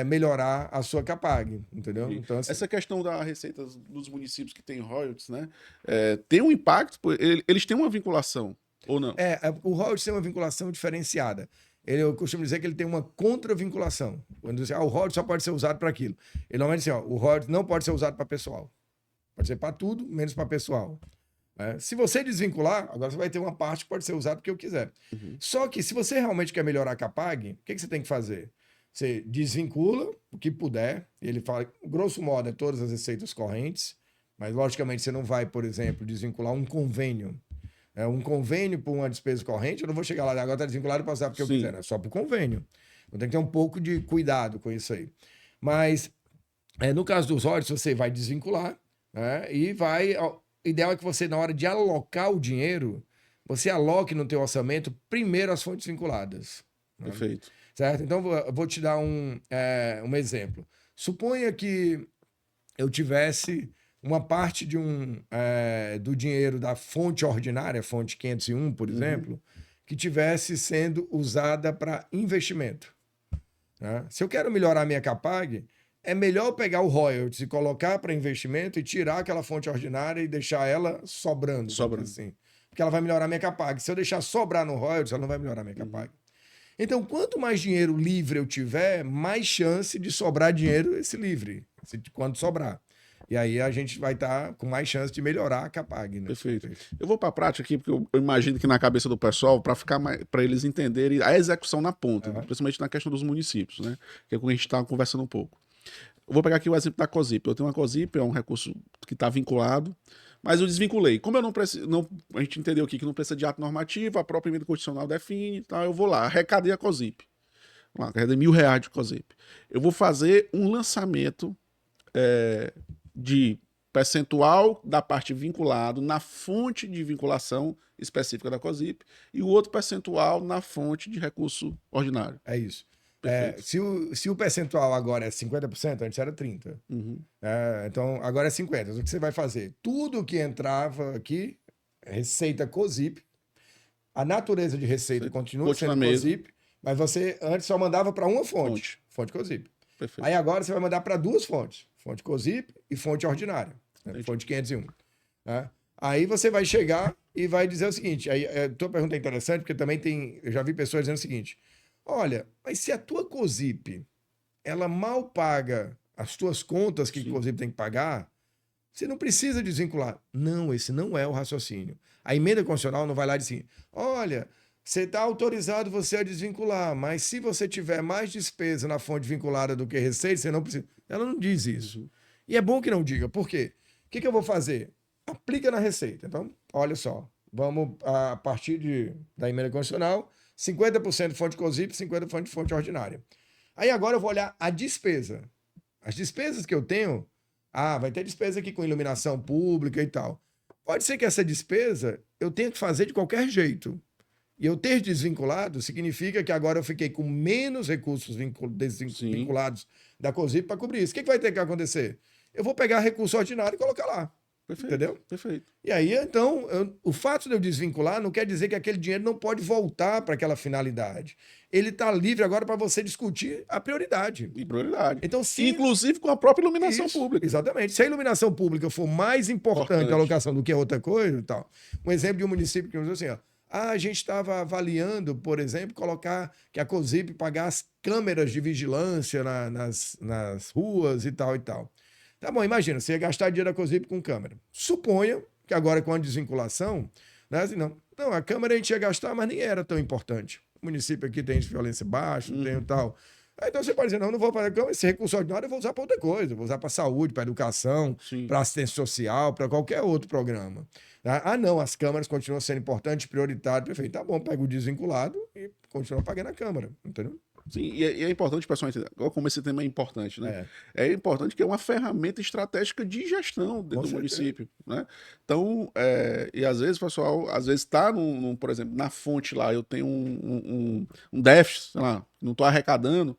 melhorar a sua Capag, entendeu? Então, assim, essa questão da receita dos municípios que tem royalties, né? Tem um impacto, eles têm uma vinculação, ou não? O royalties tem uma vinculação diferenciada. Eu costumo dizer que ele tem uma contra-vinculação. Quando diz, o royalties só pode ser usado para aquilo. Ele normalmente diz, o royalties não pode ser usado para pessoal. Pode ser para tudo, menos para pessoal. Se você desvincular, agora você vai ter uma parte que pode ser usada porque eu quiser. Uhum. Só que se você realmente quer melhorar a Capag, o que você tem que fazer? Você desvincula o que puder. Ele fala, grosso modo, todas as receitas correntes, mas logicamente você não vai, por exemplo, desvincular um convênio. Um convênio por uma despesa corrente, eu não vou chegar lá, agora está desvinculado e passar porque eu quiser, é só para o convênio. Então tem que ter um pouco de cuidado com isso aí. Mas no caso dos royalties, você vai desvincular e vai. O ideal é que você, na hora de alocar o dinheiro, você aloque no teu orçamento primeiro as fontes vinculadas. Perfeito. Certo? Então, eu vou te dar um exemplo. Suponha que eu tivesse uma parte do dinheiro da fonte ordinária, fonte 501, por exemplo, que tivesse sendo usada para investimento. Né? Se eu quero melhorar a minha Capag, é melhor pegar o royalties e colocar para investimento e tirar aquela fonte ordinária e deixar ela sobrando. Assim. Porque ela vai melhorar a minha Capag. Se eu deixar sobrar no royalties, ela não vai melhorar a minha Capag. Então, quanto mais dinheiro livre eu tiver, mais chance de sobrar dinheiro esse livre, quando sobrar. E aí a gente vai estar com mais chance de melhorar a Capag. Né? Perfeito. Eu vou para a prática aqui, porque eu imagino que na cabeça do pessoal, para eles entenderem a execução na ponta, principalmente na questão dos municípios, né? Que é com a gente está conversando um pouco. Eu vou pegar aqui o exemplo da COSIP. Eu tenho uma COSIP, é um recurso que está vinculado, mas eu desvinculei. Como eu não preciso, a gente entendeu aqui que não precisa de ato normativo, a própria emenda constitucional define, então eu vou lá, arrecadei a COSIP. Arrecadei R$1.000 de COSIP. Eu vou fazer um lançamento de percentual da parte vinculado na fonte de vinculação específica da COSIP e o outro percentual na fonte de recurso ordinário. É isso. Se o percentual agora é 50%, antes era 30%. Então, agora é 50%. O que você vai fazer? Tudo que entrava aqui, receita COSIP, a natureza de receita continua sendo COSIP, mas você antes só mandava para uma fonte COSIP. Perfeito. Aí agora você vai mandar para duas fontes, fonte COSIP e fonte ordinária, fonte 501. Aí você vai chegar e vai dizer o seguinte, aí a tua pergunta é interessante, porque também eu já vi pessoas dizendo o seguinte, olha, mas se a tua COSIP, ela mal paga as tuas contas que a COSIP tem que pagar, você não precisa desvincular. Não, esse não é o raciocínio. A emenda constitucional não vai lá e diz assim, olha, você está autorizado você a desvincular, mas se você tiver mais despesa na fonte vinculada do que receita, você não precisa. Ela não diz isso. E é bom que não diga. Por quê? O que eu vou fazer? Aplica na receita. Então, olha só, vamos a partir da emenda constitucional, 50% fonte COSIP, 50% fonte ordinária. Aí agora eu vou olhar a despesa. As despesas que eu tenho, vai ter despesa aqui com iluminação pública e tal. Pode ser que essa despesa eu tenha que fazer de qualquer jeito. E eu ter desvinculado significa que agora eu fiquei com menos recursos desvinculados da COSIP para cobrir isso. O que vai ter que acontecer? Eu vou pegar recurso ordinário e colocar lá. Perfeito. Entendeu? Perfeito. E aí, então, o fato de eu desvincular não quer dizer que aquele dinheiro não pode voltar para aquela finalidade. Ele está livre agora para você discutir a prioridade. E prioridade. Então, inclusive com a própria iluminação pública. Exatamente. Se a iluminação pública for mais importante a alocação do que outra coisa e tal. Um exemplo de um município que diz assim, a gente estava avaliando, por exemplo, colocar que a COSIP pagasse câmeras de vigilância nas ruas e tal e tal. Tá bom, imagina, você ia gastar dinheiro da COSIP com câmera. Suponha que agora com a desvinculação, né, assim, não, a Câmara a gente ia gastar, mas nem era tão importante. O município aqui tem violência baixa, tem tal. Então você pode dizer, não vou fazer a Câmara, esse recurso ordinário eu vou usar para outra coisa, vou usar para saúde, para educação, para assistência social, para qualquer outro programa. Não, as câmaras continuam sendo importantes, prioritárias, perfeito. Tá bom, pega o desvinculado e continua pagando a Câmara, entendeu? Sim, e é importante, pessoal, entender como esse tema é importante, né? É importante que é uma ferramenta estratégica de gestão dentro do município, né? Então, e às vezes, pessoal, está, por exemplo, na fonte lá, eu tenho um déficit, sei lá, não estou arrecadando,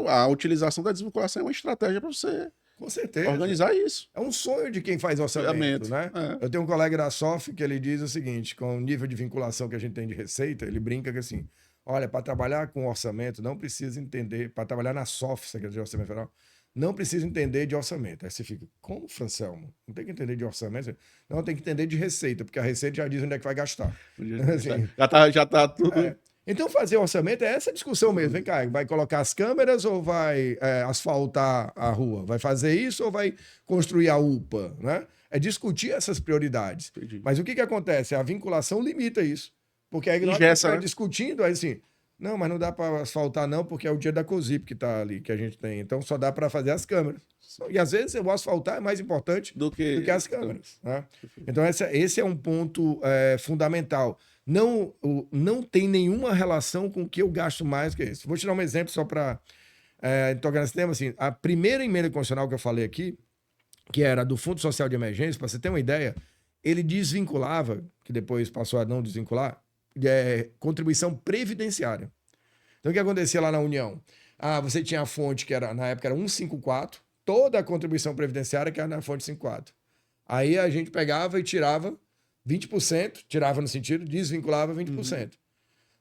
a utilização da desvinculação é uma estratégia para você com certeza organizar isso. É um sonho de quem faz orçamento, né? Eu tenho um colega da SOF que ele diz o seguinte, com o nível de vinculação que a gente tem de receita, ele brinca que assim, olha, para trabalhar com orçamento, não precisa entender, para trabalhar na SOF, Secretaria de Orçamento Federal, não precisa entender de orçamento. Aí você fica, como, Francelmo? Não tem que entender de orçamento? Não, tem que entender de receita, porque a receita já diz onde é que vai gastar. Assim, já tá tudo... Então, fazer orçamento é essa discussão mesmo. Vem cá, vai colocar as câmeras ou vai asfaltar a rua? Vai fazer isso ou vai construir a UPA? Né? É discutir essas prioridades. Entendi. Mas o que acontece? A vinculação limita isso. Porque aí nós estamos discutindo, aí assim, não, mas não dá para asfaltar não, porque é o dia da COSIP que está ali, que a gente tem. Então, só dá para fazer as câmeras. E às vezes o asfaltar é mais importante do que as câmeras. Né? Então, esse é um ponto fundamental. Não tem nenhuma relação com o que eu gasto mais que isso. Vou te dar um exemplo só para tocar nesse tema. Assim, a primeira emenda constitucional que eu falei aqui, que era do Fundo Social de Emergência, para você ter uma ideia, ele desvinculava, que depois passou a não desvincular, contribuição previdenciária. Então, o que acontecia lá na União? Você tinha a fonte que na época era 154, toda a contribuição previdenciária que era na fonte 54. Aí a gente pegava e tirava 20%, tirava no sentido, desvinculava 20%.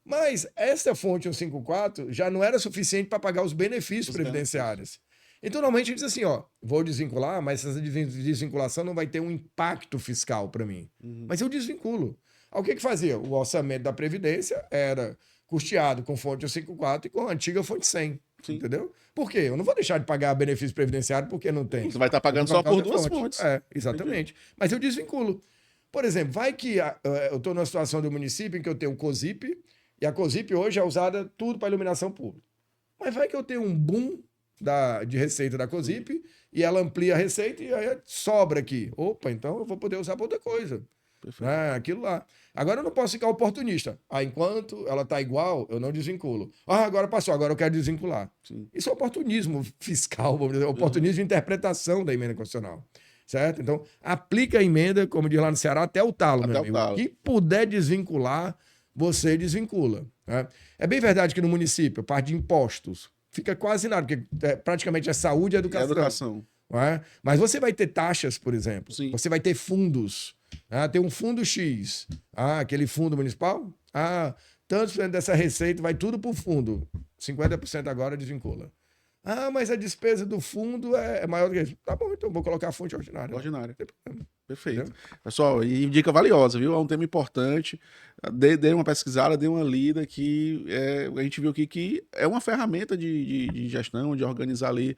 Mas essa fonte 154 já não era suficiente para pagar os benefícios previdenciários. Então, normalmente, a gente diz assim, vou desvincular, mas essa desvinculação não vai ter um impacto fiscal para mim. Mas eu desvinculo. O que fazia? O orçamento da Previdência era custeado com fonte 154 e com a antiga fonte 100. Sim. Entendeu? Por quê? Eu não vou deixar de pagar benefício previdenciário porque não tem. Você vai estar pagando só por duas fontes. Exatamente. Entendi. Mas eu desvinculo. Por exemplo, vai que eu estou numa situação do município em que eu tenho o COSIP, e a COSIP hoje é usada tudo para iluminação pública. Mas vai que eu tenho um boom de receita da COSIP e ela amplia a receita e aí sobra aqui. Opa, então eu vou poder usar para outra coisa. Aquilo lá. Agora eu não posso ficar oportunista. Enquanto ela está igual, eu não desvinculo. Agora passou, agora eu quero desvincular. Sim. Isso é oportunismo fiscal, vamos dizer, oportunismo de interpretação da emenda constitucional. Certo? Então, aplica a emenda, como diz lá no Ceará, até o talo, meu amigo. O que puder desvincular, você desvincula. Né? É bem verdade que no município, parte de impostos, fica quase nada, porque praticamente é saúde e educação. Não é? Mas você vai ter taxas, por exemplo. Sim. Você vai ter fundos. Tem um fundo X. Aquele fundo municipal. Tantos por cento dessa receita vai tudo para o fundo. 50% agora desvincula. Mas a despesa do fundo é maior do que isso. Tá bom, então vou colocar a fonte ordinária. Perfeito. Entendeu? Pessoal, e dica valiosa, viu? É um tema importante. Dê uma pesquisada, dê uma lida, que a gente viu aqui que é uma ferramenta de gestão, de organizar ali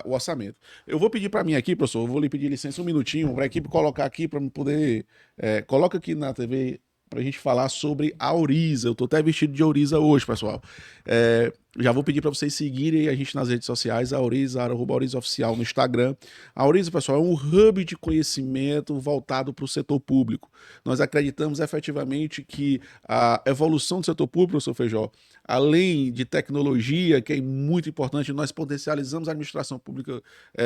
o orçamento. Eu vou pedir para mim aqui, professor, eu vou lhe pedir licença um minutinho para a equipe colocar aqui, para poder... coloca aqui na TV para a gente falar sobre a Auriza. Eu estou até vestido de Auriza hoje, pessoal. Já vou pedir para vocês seguirem a gente nas redes sociais, a Auriza, @Auriza Oficial no Instagram. A Auriza, pessoal, é um hub de conhecimento voltado para o setor público. Nós acreditamos efetivamente que a evolução do setor público, professor Feijó, além de tecnologia, que é muito importante, nós potencializamos a administração pública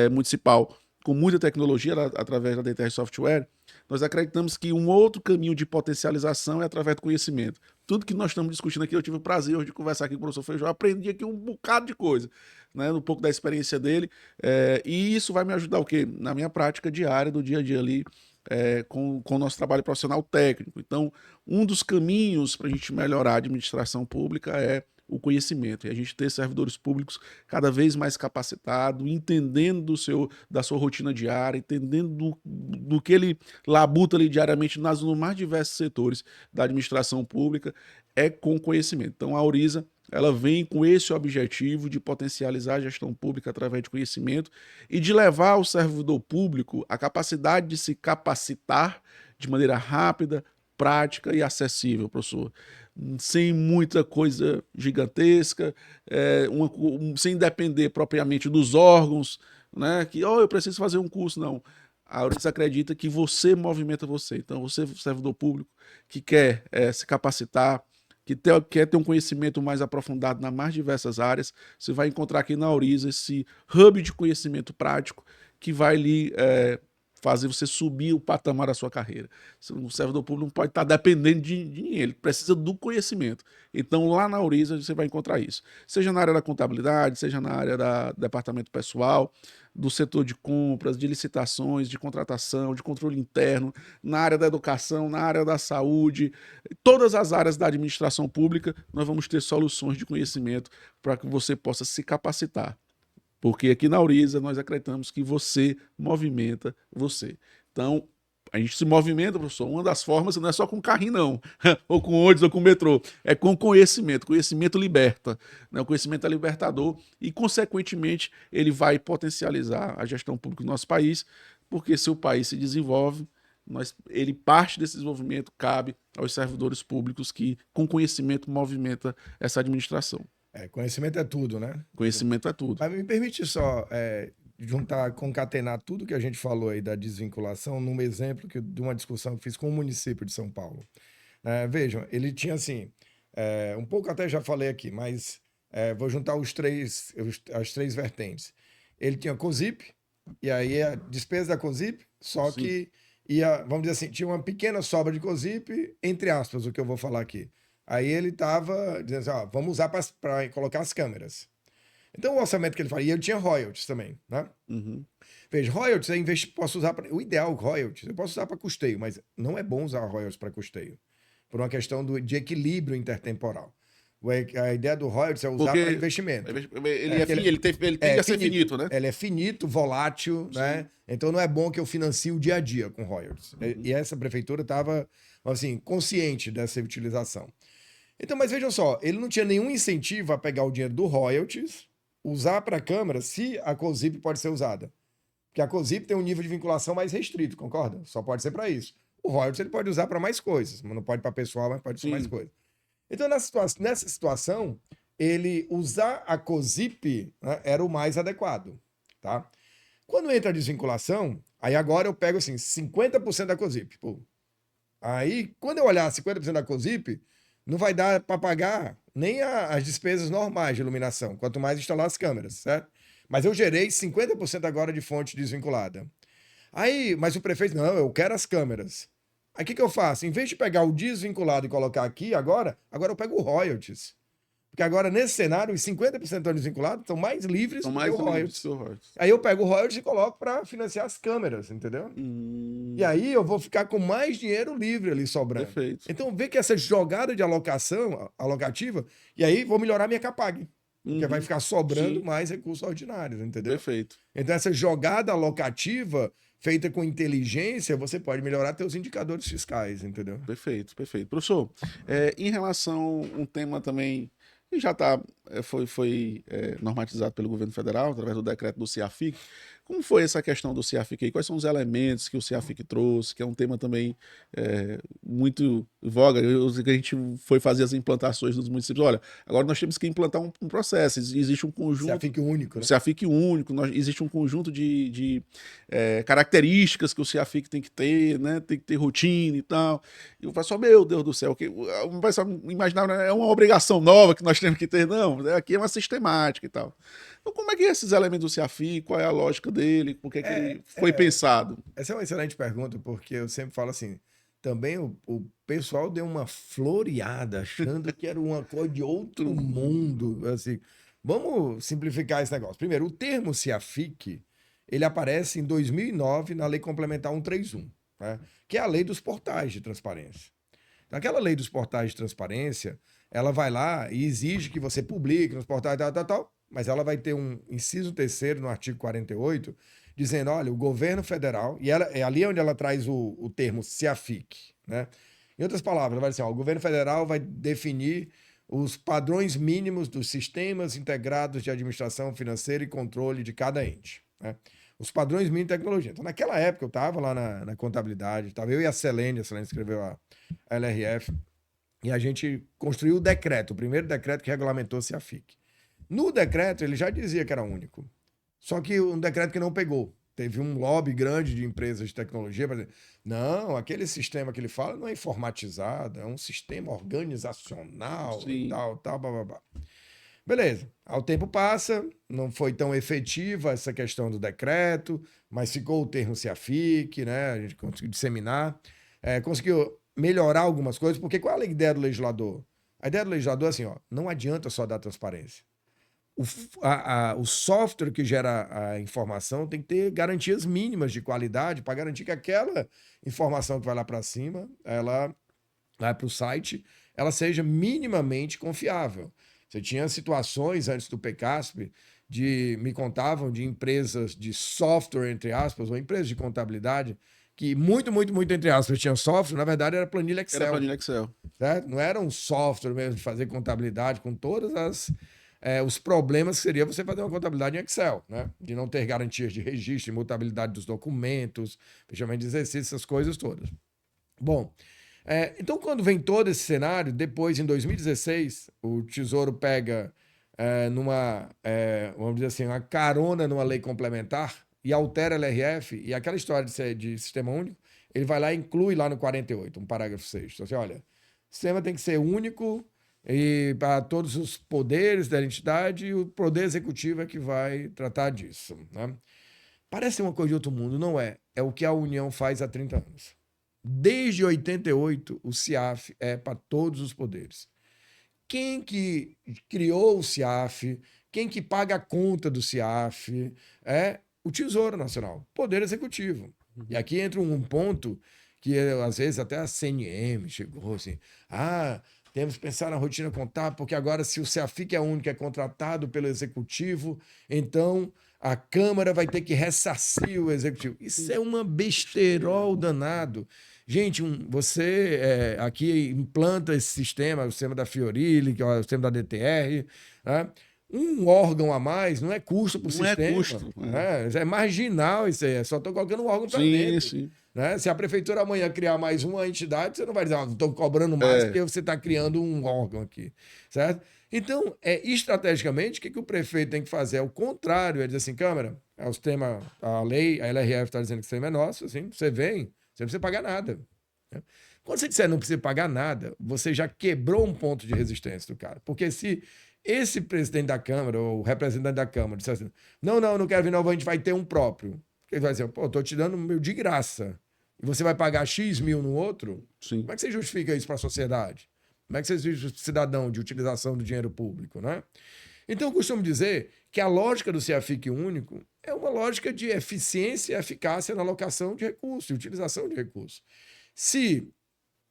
municipal com muita tecnologia através da DTR Software. Nós acreditamos que um outro caminho de potencialização é através do conhecimento. Tudo que nós estamos discutindo aqui, eu tive o prazer hoje de conversar aqui com o professor Feijó, aprendi aqui um bocado de coisa, né, um pouco da experiência dele, e isso vai me ajudar o quê? Na minha prática diária, do dia a dia ali, com o nosso trabalho profissional técnico. Então, um dos caminhos para a gente melhorar a administração pública é o conhecimento, e a gente ter servidores públicos cada vez mais capacitados, entendendo da sua rotina diária, entendendo do que ele labuta ali diariamente nos mais diversos setores da administração pública, com conhecimento. Então, a Auriza, ela vem com esse objetivo de potencializar a gestão pública através de conhecimento e de levar ao servidor público a capacidade de se capacitar, de maneira rápida, prática e acessível, professor. Sem muita coisa gigantesca, sem depender propriamente dos órgãos, né? Que eu preciso fazer um curso, não. A Auriza acredita que você movimenta você. Então, você, servidor público, que quer se capacitar, que quer ter um conhecimento mais aprofundado nas mais diversas áreas, você vai encontrar aqui na Auriza esse hub de conhecimento prático que vai lhe fazer você subir o patamar da sua carreira. O servidor público não pode estar dependendo de ninguém, ele precisa do conhecimento. Então, lá na Auriza, você vai encontrar isso. Seja na área da contabilidade, seja na área do departamento pessoal, do setor de compras, de licitações, de contratação, de controle interno, na área da educação, na área da saúde, todas as áreas da administração pública, nós vamos ter soluções de conhecimento para que você possa se capacitar. Porque aqui na Auriza nós acreditamos que você movimenta você. Então, a gente se movimenta, professor. Uma das formas não é só com carrinho, não. Ou com ônibus, ou com metrô. É com conhecimento. Conhecimento liberta. Né? O conhecimento é libertador e, consequentemente, ele vai potencializar a gestão pública do nosso país, porque se o país se desenvolve, ele parte desse desenvolvimento cabe aos servidores públicos que, com conhecimento, movimenta essa administração. Conhecimento é tudo, né? Conhecimento é tudo. Mas me permite só concatenar tudo que a gente falou aí da desvinculação num exemplo de uma discussão que fiz com o município de São Paulo. Vejam, ele tinha assim, um pouco até já falei aqui, mas vou juntar as três vertentes. Ele tinha COSIP, e aí a despesa da COSIP, só Sim. que vamos dizer assim, tinha uma pequena sobra de COSIP, entre aspas, o que eu vou falar aqui. Aí ele estava dizendo assim, vamos usar para colocar as câmeras. Então o orçamento que ele fala, e ele tinha royalties também, né? Uhum. Veja, royalties posso usar o ideal, royalties, eu posso usar para custeio, mas não é bom usar royalties para custeio, por uma questão de equilíbrio intertemporal. A ideia do royalties é usar para investimento. Ele tem que ser finito, né? Ele é finito, volátil, Sim. né? Então não é bom que eu financie o dia a dia com royalties. Uhum. E essa prefeitura estava, assim, consciente dessa utilização. Então, mas vejam só, ele não tinha nenhum incentivo a pegar o dinheiro do royalties, usar para a Câmara, se a COSIP pode ser usada. Porque a COSIP tem um nível de vinculação mais restrito, concorda? Só pode ser para isso. O royalties ele pode usar para mais coisas, mas não pode para pessoal, mas pode ser mais coisas. Então, nessa situação, ele usar a COSIP, né, era o mais adequado, tá? Quando entra a desvinculação, aí agora eu pego assim, 50% da COSIP. Pô. Aí, quando eu olhar 50% da COSIP, não vai dar para pagar nem as despesas normais de iluminação, quanto mais instalar as câmeras, certo? Mas eu gerei 50% agora de fonte desvinculada. Aí, mas o prefeito, não, eu quero as câmeras. Aí o que eu faço? Em vez de pegar o desvinculado e colocar aqui agora eu pego o royalties. Porque agora, nesse cenário, os 50% estão desvinculados estão mais livres do que o royalties. Aí eu pego o royalties e coloco para financiar as câmeras, entendeu? E aí eu vou ficar com mais dinheiro livre ali sobrando. Perfeito. Então, vê que essa jogada de alocativa, e aí vou melhorar minha CAPAG. Porque vai ficar sobrando Sim. mais recursos ordinários, entendeu? Perfeito. Então, essa jogada alocativa feita com inteligência, você pode melhorar seus indicadores fiscais, entendeu? Perfeito, perfeito. Professor, em relação a um tema também que já foi normatizado pelo governo federal, através do decreto do CIAFIC, como foi essa questão do CIAFIC aí? Quais são os elementos que o CIAFIC trouxe, que é um tema também muito voga, que a gente foi fazer as implantações nos municípios. Olha, agora nós temos que implantar um processo, existe um conjunto... CIAFIC único, né? CIAFIC único, existe um conjunto de características que o CIAFIC tem que ter, né? Tem que ter rotina e tal. E o pessoal, meu Deus do céu, o pessoal imaginava, é uma obrigação nova que nós temos que ter, não, aqui é uma sistemática e tal. Então, como é que esses elementos do CIAFIC, qual é a lógica dele, por que ele foi pensado? Essa é uma excelente pergunta, porque eu sempre falo assim, também o pessoal deu uma floreada, achando que era uma coisa de outro mundo, assim. Vamos simplificar esse negócio. Primeiro, o termo CIAFIC, ele aparece em 2009 na Lei Complementar 131, né? Que é a lei dos portais de transparência. Então, aquela lei dos portais de transparência, ela vai lá e exige que você publique nos portais, tal, mas ela vai ter um inciso 3º no artigo 48, dizendo, olha, o governo federal, e é ali onde ela traz o termo CIAFIC, né? Em outras palavras, ela vai dizer, o governo federal vai definir os padrões mínimos dos sistemas integrados de administração financeira e controle de cada ente, né? os padrões mínimos de tecnologia. Então, naquela época, eu estava lá na contabilidade, estava eu e a Selene escreveu a LRF, e a gente construiu o decreto, o primeiro decreto que regulamentou-se a FIC. No decreto, ele já dizia que era único, só que um decreto que não pegou. Teve um lobby grande de empresas de tecnologia para dizer, não, aquele sistema que ele fala não é informatizado, é um sistema organizacional e Sim. tal, blá, blá, blá. Beleza. Ao tempo passa, não foi tão efetiva essa questão do decreto, mas ficou o termo CIAFIC, né? A gente conseguiu disseminar, conseguiu melhorar algumas coisas, porque qual é a ideia do legislador? A ideia do legislador é assim, ó, não adianta só dar transparência. O software que gera a informação tem que ter garantias mínimas de qualidade para garantir que aquela informação que vai lá para cima, ela vai para o site, ela seja minimamente confiável. Você tinha situações antes do PCASP me contavam de empresas de software, entre aspas, ou empresas de contabilidade, que muito, entre aspas, tinham software, na verdade era planilha Excel. Era planilha Excel. Certo? Não era um software mesmo de fazer contabilidade com todas os problemas que seria você fazer uma contabilidade em Excel, né? De não ter garantias de registro, imutabilidade dos documentos, fechamento de exercício, essas coisas todas. Bom, então quando vem todo esse cenário, depois em 2016, o Tesouro pega vamos dizer assim, uma carona numa lei complementar e altera a LRF, e aquela história de sistema único, ele vai lá e inclui lá no 48, um parágrafo 6. Então assim, olha, o sistema tem que ser único e para todos os poderes da entidade, e o poder executivo é que vai tratar disso, né? Parece uma coisa de outro mundo, não é? É o que a União faz há 30 anos. Desde 88, o CIAF é para todos os poderes. Quem que criou o CIAF, quem que paga a conta do CIAF é o Tesouro Nacional, Poder Executivo. E aqui entra um ponto que, às vezes, até a CNM chegou assim, temos que pensar na rotina contábil, porque agora, se o CIAFIC é único, é contratado pelo Executivo, então a Câmara vai ter que ressarcir o Executivo. Isso é uma besterol danado. Gente, você aqui implanta esse sistema, o sistema da Fiorilli, que é o sistema da DTR, né? Um órgão a mais não é custo para o sistema. Não é custo. É marginal isso aí, só estou colocando um órgão para dentro. Sim. Né? Se a prefeitura amanhã criar mais uma entidade, você não vai dizer, estou cobrando mais porque você está criando um órgão aqui, certo? Então, estrategicamente, o que o prefeito tem que fazer? É o contrário, é dizer assim, Câmara, o sistema, a lei, a LRF está dizendo que o sistema é nosso, assim, você vem, você não precisa pagar nada. Né? Quando você disser não precisa pagar nada, você já quebrou um ponto de resistência do cara. Porque se esse presidente da Câmara, ou o representante da Câmara, disser assim, não quero vir, não, a gente vai ter um próprio. Ele vai dizer, estou te dando o meu de graça. E você vai pagar X mil no outro? Sim. Como é que você justifica isso para a sociedade? Como é que você justifica cidadão de utilização do dinheiro público, né? Então, eu costumo dizer que a lógica do CIAFIC único é uma lógica de eficiência e eficácia na alocação de recursos, de utilização de recursos. Se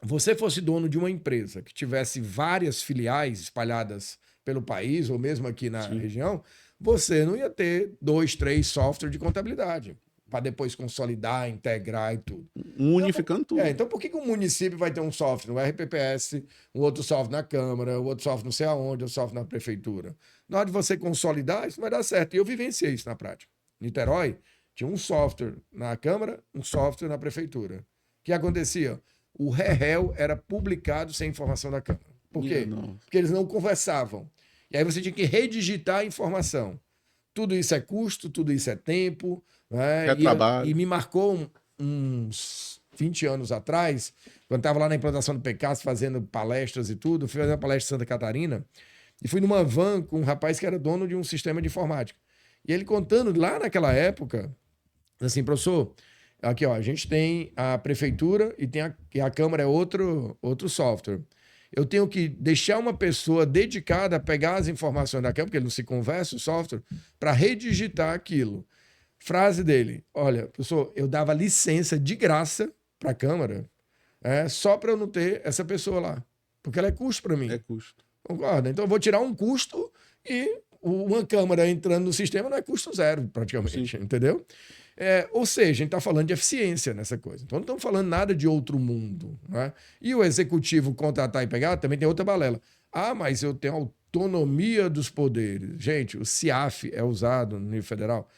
você fosse dono de uma empresa que tivesse várias filiais espalhadas pelo país, ou mesmo aqui na região, você não ia ter 2, 3 softwares de contabilidade para depois consolidar, integrar e tudo. Unificando tudo. Então, por que o município vai ter um software no RPPS, um outro software na Câmara, um outro software não sei aonde, um software na Prefeitura? Na hora de você consolidar, isso vai dar certo. E eu vivenciei isso na prática. Niterói tinha um software na Câmara, um software na Prefeitura. O que acontecia? O REREL era publicado sem informação da Câmara. Por quê? Porque eles não conversavam. E aí você tinha que redigitar a informação. Tudo isso é custo, tudo isso é tempo. Né? Trabalho. E me marcou uns 20 anos atrás, quando estava lá na implantação do PCAS, fazendo palestras e tudo, fui fazer uma palestra em Santa Catarina, e fui numa van com um rapaz que era dono de um sistema de informática. E ele contando lá naquela época, assim, professor, aqui ó, a gente tem a prefeitura e a Câmara é outro software. Eu tenho que deixar uma pessoa dedicada a pegar as informações da Câmara, porque ele não se conversa, o software, para redigitar aquilo. Frase dele, olha, professor, eu dava licença de graça para a Câmara só para eu não ter essa pessoa lá, porque ela é custo para mim. É custo. Concorda? Então eu vou tirar um custo e uma Câmara entrando no sistema não é custo zero, praticamente, entendeu? Ou seja, a gente está falando de eficiência nessa coisa. Então não estamos falando nada de outro mundo. Né? E o executivo contratar e pegar também tem outra balela. Mas eu tenho autonomia dos poderes. Gente, o CIAF é usado no nível federal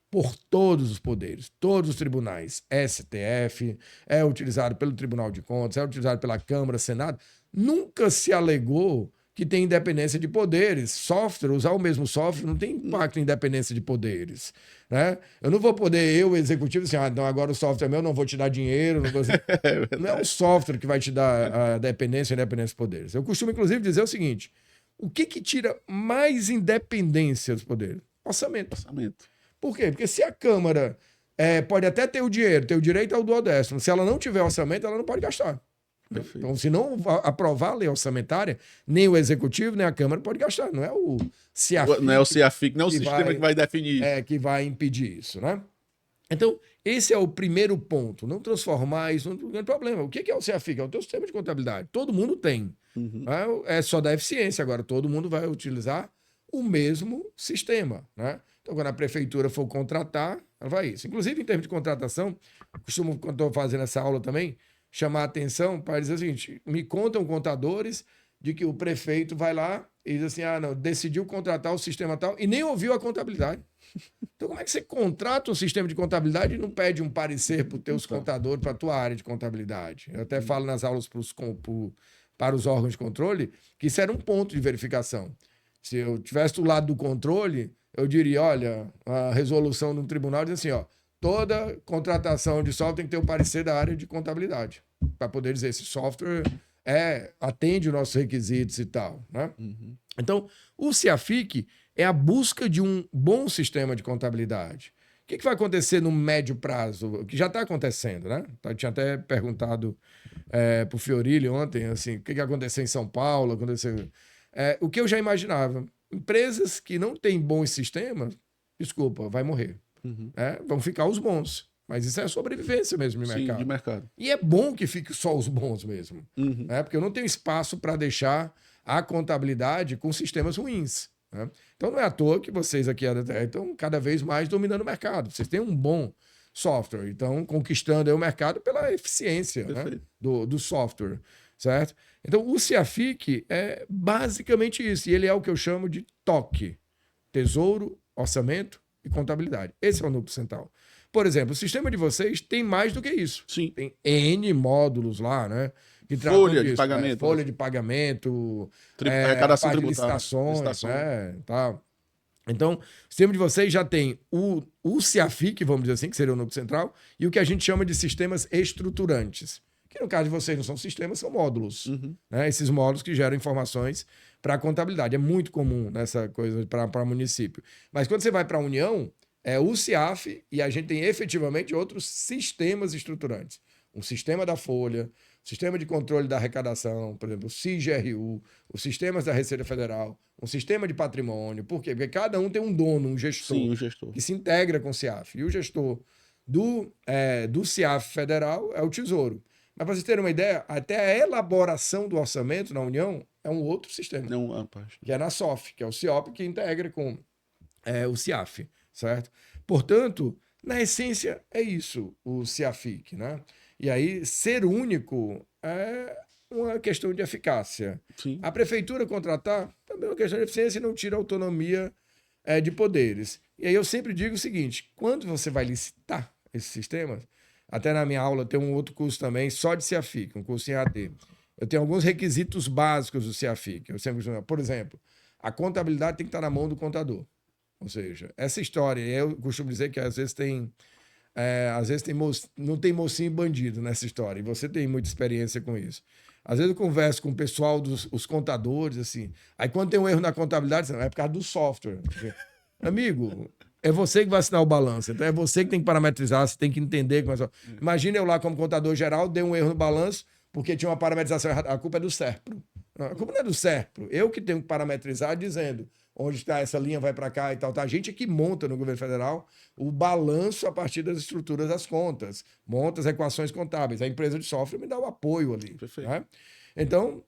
por todos os poderes, todos os tribunais, STF, é utilizado pelo Tribunal de Contas, é utilizado pela Câmara, Senado. Nunca se alegou que tem independência de poderes. Software, usar o mesmo software não tem impacto em independência de poderes. Né? Eu não vou poder, eu, executivo, assim, então agora o software é meu, não vou te dar dinheiro. Não, vou... não é o software que vai te dar a dependência e a independência de poderes. Eu costumo, inclusive, dizer o seguinte, o que tira mais independência dos poderes? Orçamento. Por quê? Porque se a Câmara pode até ter o dinheiro, ter o direito ao duodécimo, se ela não tiver orçamento, ela não pode gastar. Perfeito. Então, se não aprovar a lei orçamentária, nem o Executivo, nem a Câmara pode gastar. Não é o CIAFIC. Não é o CIAFIC, não é o sistema que vai definir isso. Que vai impedir isso, né? Então, esse é o primeiro ponto. Não transformar isso num grande problema. O que é o CIAFIC? É o teu sistema de contabilidade. Todo mundo tem. Uhum. É só da eficiência. Agora, todo mundo vai utilizar o mesmo sistema, né? Então, quando a prefeitura for contratar, ela vai isso. Inclusive, em termos de contratação, costumo, quando estou fazendo essa aula também, chamar a atenção para dizer o seguinte, me contam contadores de que o prefeito vai lá e diz assim, não, decidiu contratar o sistema tal e nem ouviu a contabilidade. Então, como é que você contrata um sistema de contabilidade e não pede um parecer para os teus contadores, para a tua área de contabilidade? Eu até falo nas aulas para os órgãos de controle que isso era um ponto de verificação. Se eu tivesse do lado do controle, eu diria, olha, a resolução no tribunal diz assim, toda contratação de software tem que ter o parecer da área de contabilidade, para poder dizer se software atende os nossos requisitos e tal. Né? Uhum. Então, o CIAFIC é a busca de um bom sistema de contabilidade. O que vai acontecer no médio prazo? Que já está acontecendo, né? Eu tinha até perguntado para o Fiorilli ontem, assim, o que aconteceu em São Paulo, o que eu já imaginava. Empresas que não têm bons sistemas, desculpa, vai morrer. Uhum. Vão ficar os bons. Mas isso é a sobrevivência mesmo de mercado. Sim, de mercado. E é bom que fique só os bons mesmo. Uhum. Porque eu não tenho espaço para deixar a contabilidade com sistemas ruins. Né? Então não é à toa que vocês aqui estão cada vez mais dominando o mercado. Vocês têm um bom software, então conquistando aí o mercado pela eficiência, né? do software. Certo? Então o CIAFIC é basicamente isso. E ele é o que eu chamo de TOC. Tesouro, Orçamento e Contabilidade. Esse é o núcleo central. Por exemplo, o sistema de vocês tem mais do que isso. Sim. Tem N módulos lá, né? Que folha de pagamento. Folha de pagamento, arrecadação tributária, licitações, tal. Então, o sistema de vocês já tem o CIAFIC, vamos dizer assim, que seria o núcleo central, e o que a gente chama de sistemas estruturantes. Que no caso de vocês não são sistemas, são módulos. Uhum. Né? Esses módulos que geram informações para a contabilidade. É muito comum nessa coisa para município. Mas quando você vai para a União, é o CIAF e a gente tem efetivamente outros sistemas estruturantes. Um sistema da folha, sistema de controle da arrecadação, por exemplo, o CIGRU, os sistemas da Receita Federal, um sistema de patrimônio. Por quê? Porque cada um tem um dono, um gestor, Sim, um gestor. que se integra com o CIAF. E o gestor do CIAF federal é o Tesouro. Mas para vocês terem uma ideia, até a elaboração do orçamento na União é um outro sistema. Que é na SOF, que é o CIOP, que integra com o CIAF, certo? Portanto, na essência, é isso, o CIAFIC, né? E aí, ser único é uma questão de eficácia. Sim. A prefeitura contratar também é uma questão de eficiência e não tira a autonomia de poderes. E aí eu sempre digo o seguinte, quando você vai licitar esses sistemas, até na minha aula tem um outro curso também, só de CIAFIC, um curso em AD. Eu tenho alguns requisitos básicos do CIAFIC. Eu sempre digo, por exemplo, a contabilidade tem que estar na mão do contador. Ou seja, essa história, eu costumo dizer que às vezes não tem mocinho bandido nessa história, e você tem muita experiência com isso. Às vezes eu converso com o pessoal os contadores, assim, aí quando tem um erro na contabilidade, é por causa do software. Amigo, é você que vai assinar o balanço, então é você que tem que parametrizar, você tem que entender. Imagina eu lá como contador geral, dei um erro no balanço, porque tinha uma parametrização errada. A culpa é do SERPRO. A culpa não é do SERPRO. Eu que tenho que parametrizar dizendo onde está essa linha, vai para cá e tal. A gente é que monta no governo federal o balanço a partir das estruturas das contas, monta as equações contábeis. A empresa de software me dá o apoio ali. Perfeito. Né? Então,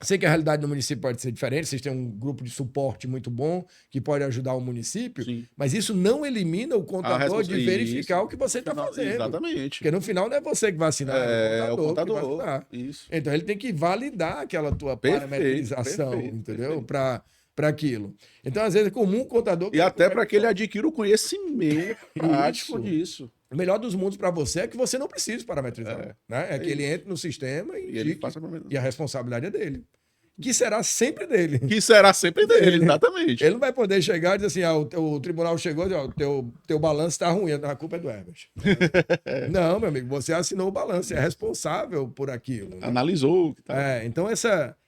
sei que a realidade do município pode ser diferente, vocês têm um grupo de suporte muito bom que pode ajudar o município, Sim. Mas isso não elimina o contador de verificar o que você está fazendo. Exatamente. Porque no final não é você que vai assinar, é o o contador que vai assinar. Isso. Então ele tem que validar aquela tua parametrização, entendeu? Para para aquilo. Então, às vezes, é comum o contador... E até para que ele adquira o conhecimento prático disso. O melhor dos mundos para você é que você não precise parametrizar. Né? É que ele entre no sistema e ele faça e a responsabilidade é dele. Que será sempre dele. Que será sempre dele, exatamente. Ele não vai poder chegar e dizer assim, o tribunal chegou e diz, teu balanço está ruim, a culpa é do Herbert. Não, meu amigo, você assinou o balanço, é responsável por aquilo. Né? Analisou. Então,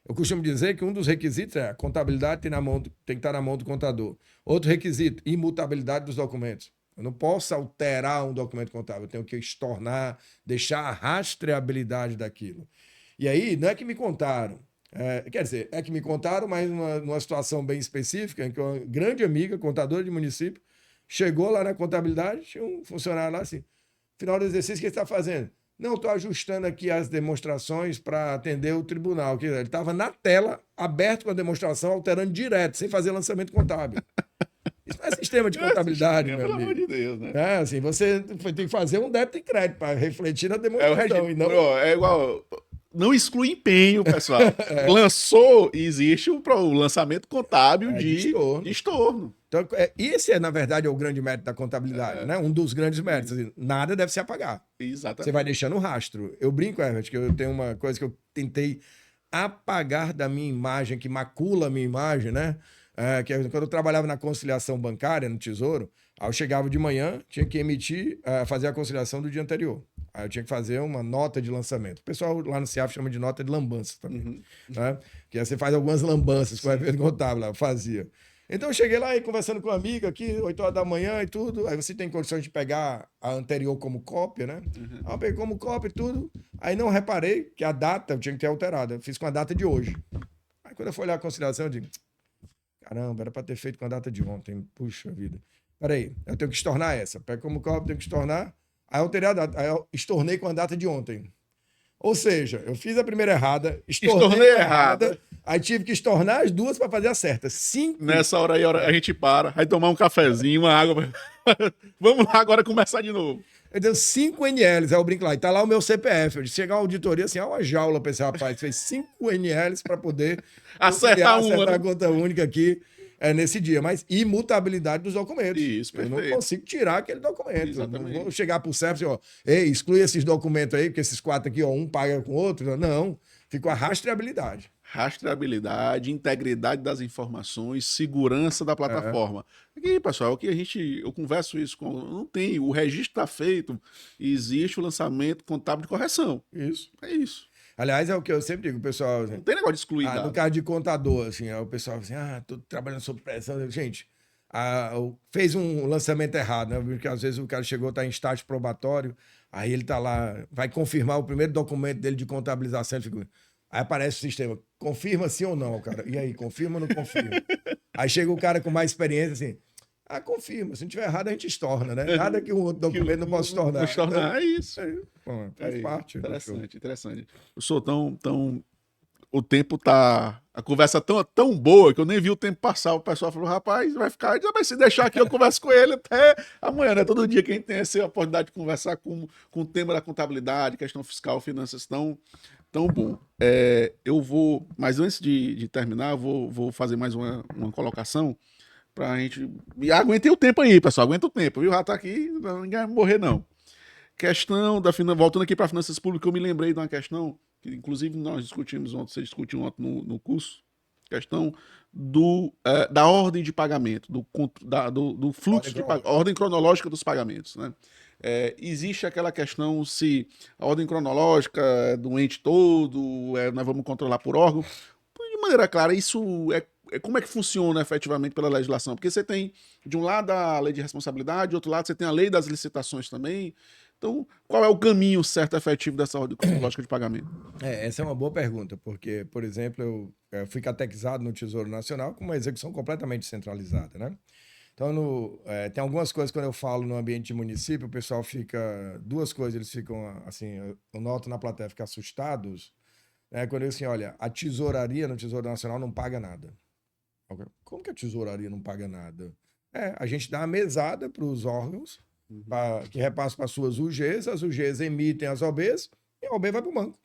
eu costumo dizer que um dos requisitos é a contabilidade tem que estar na mão do contador. Outro requisito, imutabilidade dos documentos. Eu não posso alterar um documento contábil, eu tenho que estornar, deixar a rastreabilidade daquilo. E aí, não é que me contaram, quer dizer, é que me contaram, mas numa situação bem específica, em que uma grande amiga, contadora de município, chegou lá na contabilidade, tinha um funcionário lá assim, final do exercício, o que você está fazendo? Não, estou ajustando aqui as demonstrações para atender o tribunal. Ele estava na tela, aberto com a demonstração, alterando direto, sem fazer lançamento contábil. Isso não é sistema de contabilidade, meu amigo. Pelo amor de Deus, né? Assim, você tem que fazer um débito e crédito para refletir na demonstração. É igual... Não exclui empenho, pessoal. Lançou, existe o lançamento contábil de estorno. Então, esse, na verdade, é o grande mérito da contabilidade, né? Um dos grandes méritos. Assim, nada deve se apagar. Exatamente. Você vai deixando rastro. Eu brinco, Herbert, que eu tenho uma coisa que eu tentei apagar da minha imagem, que macula a minha imagem, né? Que quando eu trabalhava na conciliação bancária, no Tesouro, aí eu chegava de manhã, tinha que fazer a conciliação do dia anterior. Aí eu tinha que fazer uma nota de lançamento. O pessoal lá no CIAF chama de nota de lambança também. Né? Que aí você faz algumas lambanças com o evento contábil lá, eu fazia. Então eu cheguei lá e conversando com uma amiga aqui, 8 horas da manhã e tudo. Aí você tem condições de pegar a anterior como cópia, né? Aí eu peguei como cópia e tudo. Aí não reparei que a data eu tinha que ter alterado. Eu fiz com a data de hoje. Aí quando eu fui olhar a conciliação, eu digo, caramba, era para ter feito com a data de ontem. Puxa vida. Peraí, eu tenho que estornar essa. Pego como cópia, tenho que estornar. Aí eu alterei a data. Aí eu estornei com a data de ontem. Ou seja, eu fiz a primeira errada, estornei errada. Aí tive que estornar as duas para fazer a certa. 5. Nessa hora aí a gente para, vai tomar um cafezinho, uma água. Vamos lá agora começar de novo. Eu dei 5 NLs, aí eu brinco lá, e tá lá o meu CPF. Eu disse, chegar uma auditoria assim, uma jaula para esse rapaz. Fez 5 NLs para poder acertar a conta única aqui nesse dia. Mas imutabilidade dos documentos. Isso, perfeito. Eu não consigo tirar aquele documento. Exatamente. Não vou chegar pro CEP e dizer, ei, exclui esses documentos aí, porque esses 4 aqui, um paga com o outro. Não, ficou a rastreabilidade. Rastreabilidade, integridade das informações, segurança da plataforma. Aqui, pessoal, eu converso isso com... Não tem, o registro está feito, existe o lançamento contábil de correção. Isso. É isso. Aliás, é o que eu sempre digo, pessoal. Assim, não tem negócio de excluir dado. No caso de contador, assim, o pessoal assim, tô trabalhando sob pressão. Gente, fez um lançamento errado, né? Porque às vezes o cara chegou, tá em estágio probatório, aí ele tá lá, vai confirmar o primeiro documento dele de contabilização, ele fica... Aí aparece o sistema, confirma sim ou não, cara. E aí, confirma ou não confirma? Aí chega o cara com mais experiência, assim, confirma. Se não tiver errado, a gente estorna, né? Nada que um outro documento não possa estornar. É isso. Faz parte. Interessante. Eu sou tão... O tempo tá... A conversa tão boa que eu nem vi o tempo passar. O pessoal falou, rapaz, vai ficar... Mas se deixar aqui, eu converso com ele até amanhã, né? Todo dia que a gente tem essa oportunidade de conversar com o tema da contabilidade, questão fiscal, finanças tão bom. Eu vou... Mas antes de terminar, vou fazer mais uma colocação pra gente... E aguentem o tempo aí, pessoal. Aguenta o tempo, viu? Já tá aqui, ninguém vai morrer, não. Questão da... Voltando aqui para finanças públicas, eu me lembrei de uma questão... que inclusive nós discutimos ontem, você discutiu ontem no curso, questão da ordem de pagamento, do fluxo de pagamento, ordem cronológica dos pagamentos, né? Existe aquela questão se a ordem cronológica é do ente todo, nós vamos controlar por órgão. De maneira clara, isso como é que funciona efetivamente pela legislação? Porque você tem, de um lado, a lei de responsabilidade, de outro lado, você tem a lei das licitações também. Então, qual é o caminho certo e efetivo dessa ordem cronológica de pagamento? Essa é uma boa pergunta, porque, por exemplo, eu fui catequizado no Tesouro Nacional com uma execução completamente centralizada, né? Então, tem algumas coisas, quando eu falo no ambiente de município, o pessoal fica... Duas coisas, eles ficam, assim, eu noto na plateia, ficar assustados, né? Quando eu digo assim, olha, a tesouraria no Tesouro Nacional não paga nada. Como que a tesouraria não paga nada? A gente dá a mesada para os órgãos, que repassam para as suas UGs, as UGs emitem as OBs e a OB vai para o banco.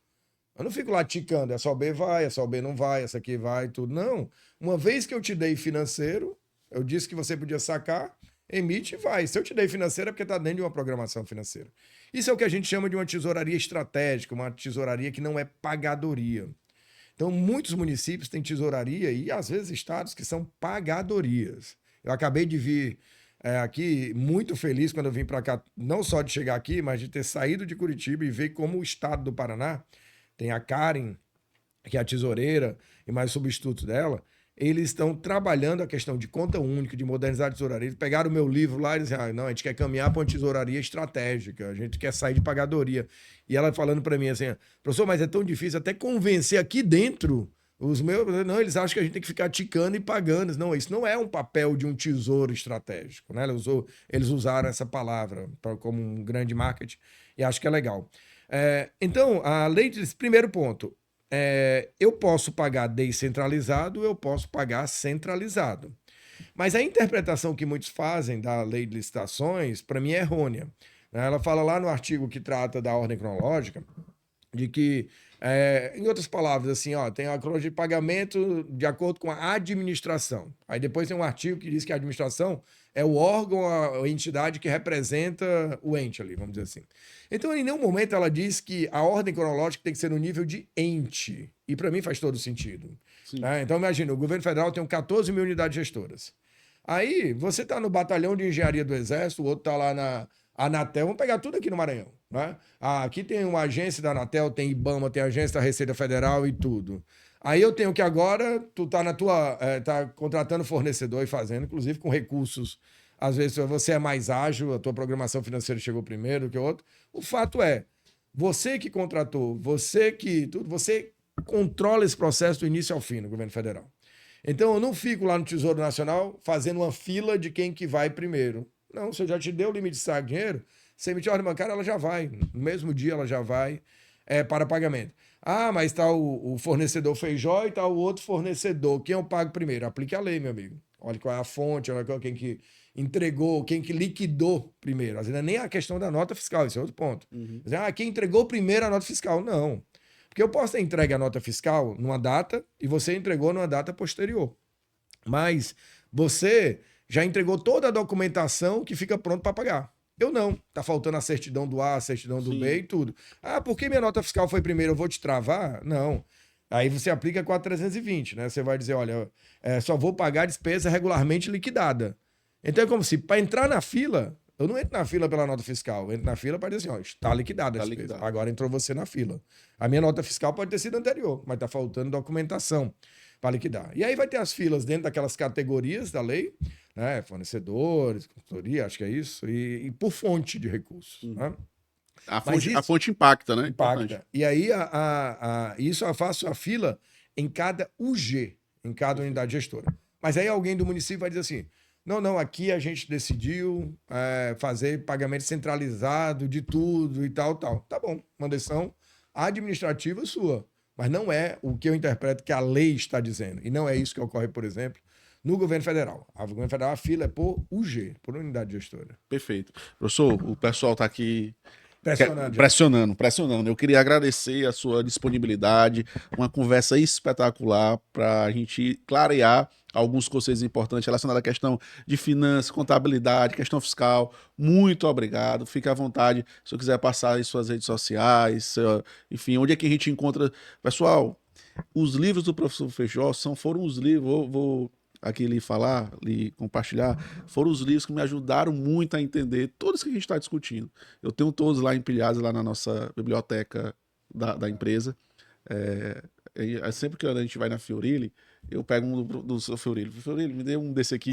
Eu não fico lá ticando, essa OB vai, essa OB não vai, essa aqui vai, tudo. Não. Uma vez que eu te dei financeiro, eu disse que você podia sacar, emite e vai. Se eu te dei financeiro é porque está dentro de uma programação financeira. Isso é o que a gente chama de uma tesouraria estratégica, uma tesouraria que não é pagadoria. Então, muitos municípios têm tesouraria e, às vezes, estados que são pagadorias. Eu acabei de vir aqui muito feliz quando eu vim para cá, não só de chegar aqui, mas de ter saído de Curitiba e ver como o estado do Paraná tem a Karen, que é a tesoureira, e mais substituto dela, eles estão trabalhando a questão de conta única, de modernizar a tesouraria. Eles pegaram o meu livro lá e disseram, não, a gente quer caminhar para uma tesouraria estratégica, a gente quer sair de pagadoria. E ela falando para mim assim, professor, mas é tão difícil até convencer aqui dentro os meus... Não, eles acham que a gente tem que ficar ticando e pagando. Não, isso não é um papel de um tesouro estratégico. Né? Eles usaram essa palavra como um grande marketing e acho que é legal. Então, a lei diz, primeiro ponto, eu posso pagar descentralizado, eu posso pagar centralizado. Mas a interpretação que muitos fazem da lei de licitações, para mim, é errônea. Ela fala lá no artigo que trata da ordem cronológica, de que, em outras palavras, assim, ó, tem a cronologia de pagamento de acordo com a administração. Aí depois tem um artigo que diz que a administração é o órgão, a entidade que representa o ente ali, vamos dizer assim. Então, em nenhum momento ela diz que a ordem cronológica tem que ser no nível de ente. E para mim faz todo sentido. Né? Então, imagina, o governo federal tem 14 mil unidades gestoras. Aí, você está no batalhão de engenharia do Exército, o outro está lá na Anatel, vamos pegar tudo aqui no Maranhão. Né? Aqui tem uma agência da Anatel, tem IBAMA, tem agência da Receita Federal e tudo. Aí eu tenho que agora, tu tá tá contratando fornecedor e fazendo, inclusive com recursos. Às vezes você é mais ágil, a tua programação financeira chegou primeiro que o outro. O fato é, você que contratou, você controla esse processo do início ao fim no governo federal. Então eu não fico lá no Tesouro Nacional fazendo uma fila de quem que vai primeiro. Não, se eu já te deu o limite de saque de dinheiro, você emitir a ordem bancária, ela já vai. No mesmo dia ela já vai para pagamento. Ah, mas está o fornecedor Feijó e está o outro fornecedor. Quem eu pago primeiro? Aplique a lei, meu amigo. Olha qual é a fonte, olha quem que entregou, quem que liquidou primeiro. Às vezes não é nem a questão da nota fiscal, esse é outro ponto. Uhum. Quem entregou primeiro a nota fiscal? Não. Porque eu posso ter entregue a nota fiscal numa data e você entregou numa data posterior. Mas você já entregou toda a documentação que fica pronto para pagar. Eu não. Tá faltando a certidão do A, a certidão do B e tudo. Ah, por que minha nota fiscal foi primeiro? Eu vou te travar? Não. Aí você aplica 4.320, né? Você vai dizer, olha, só vou pagar a despesa regularmente liquidada. Então é como se, para entrar na fila, eu não entro na fila pela nota fiscal, eu entro na fila para dizer assim, ó, está liquidada a despesa. Liquidado. Agora entrou você na fila. A minha nota fiscal pode ter sido anterior, mas tá faltando documentação para liquidar. E aí vai ter as filas dentro daquelas categorias da lei, né? Fornecedores, consultoria, acho que é isso, e por fonte de recursos. Né? A fonte impacta, né? Impacta. E aí isso eu faço a fila em cada UG, em cada unidade gestora. Mas aí alguém do município vai dizer assim, não, aqui a gente decidiu fazer pagamento centralizado de tudo e tal. Tá bom, uma decisão administrativa sua. Mas não é o que eu interpreto que a lei está dizendo. E não é isso que ocorre, por exemplo, no governo federal. O governo federal, a fila é por UG, por unidade gestora. Perfeito. Professor, o pessoal está aqui pressionando. Eu queria agradecer a sua disponibilidade, uma conversa espetacular para a gente clarear alguns conceitos importantes relacionados à questão de finanças, contabilidade, questão fiscal. Muito obrigado. Fique à vontade se eu quiser passar em suas redes sociais, enfim, onde é que a gente encontra. Pessoal, os livros do professor Feijó foram os livros, vou aqui lhe falar, lhe compartilhar, foram os livros que me ajudaram muito a entender todos que a gente está discutindo. Eu tenho todos lá empilhados lá na nossa biblioteca da empresa. Sempre que a gente vai na Fiorilli, eu pego um do seu Fiorilli. Fiorilli, me dê um desse aqui,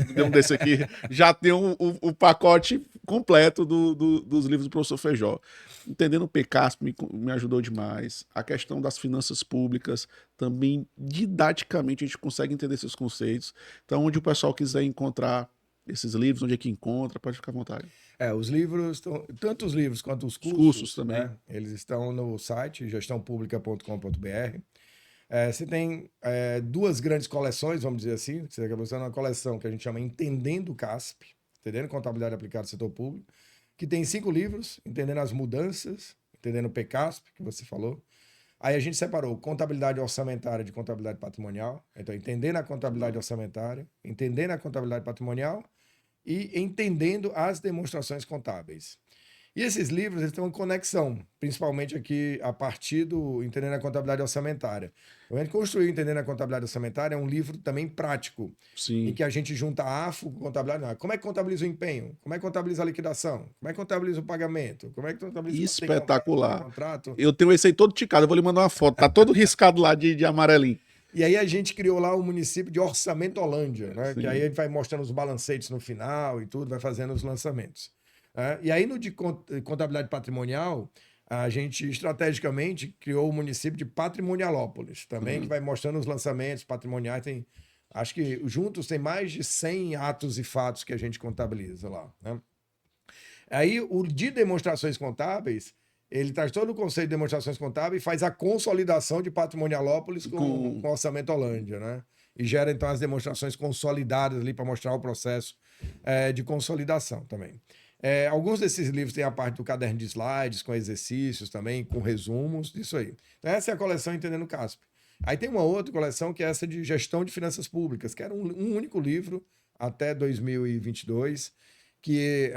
Já tem o pacote completo dos livros do professor Feijó. Entendendo o PCASP me ajudou demais. A questão das finanças públicas, também didaticamente a gente consegue entender esses conceitos. Então, onde o pessoal quiser encontrar esses livros, onde é que encontra, pode ficar à vontade. Os livros, tanto os livros quanto os cursos também. Né, eles estão no site gestãopublica.com.br. Você tem duas grandes coleções, vamos dizer assim. Você acabou sendo uma coleção que a gente chama Entendendo o CASP, Entendendo Contabilidade Aplicada ao Setor Público, que tem 5 livros, entendendo as mudanças, entendendo o PCASP, que você falou, Aí a gente separou contabilidade orçamentária de contabilidade patrimonial. Então, entendendo a contabilidade orçamentária, entendendo a contabilidade patrimonial e entendendo as demonstrações contábeis. E esses livros eles têm uma conexão, principalmente aqui a partir do Entendendo a Contabilidade Orçamentária. Então, a gente construiu Entendendo a Contabilidade Orçamentária, é um livro também prático, em Sim. que a gente junta AFO com contabilidade. Não, como é que contabiliza o empenho? Como é que contabiliza a liquidação? Como é que contabiliza o pagamento? Como é que contabiliza quando tem contrato, não tem Espetacular. contrato? Eu tenho esse aí todo ticado, eu vou lhe mandar uma foto. Tá todo riscado lá de amarelinho. E aí a gente criou lá o município de Orçamento Holândia, né? Que aí a Sim. gente vai mostrando os balancetes no final e tudo, vai fazendo os lançamentos. E aí no de contabilidade patrimonial, a gente estrategicamente criou o município de Patrimonialópolis, também, que vai mostrando os lançamentos patrimoniais. Tem, acho que juntos tem mais de 100 atos e fatos que a gente contabiliza lá, né? Aí o de demonstrações contábeis, ele traz todo o conceito de demonstrações contábeis e faz a consolidação de Patrimonialópolis com Orçamento Holândia, né? E gera então as demonstrações consolidadas ali para mostrar o processo de consolidação também. Alguns desses livros têm a parte do caderno de slides, com exercícios também, com resumos, disso aí. Então, essa é a coleção Entendendo o CASP. Aí tem uma outra coleção que é essa de gestão de finanças públicas, que era um único livro até 2022, que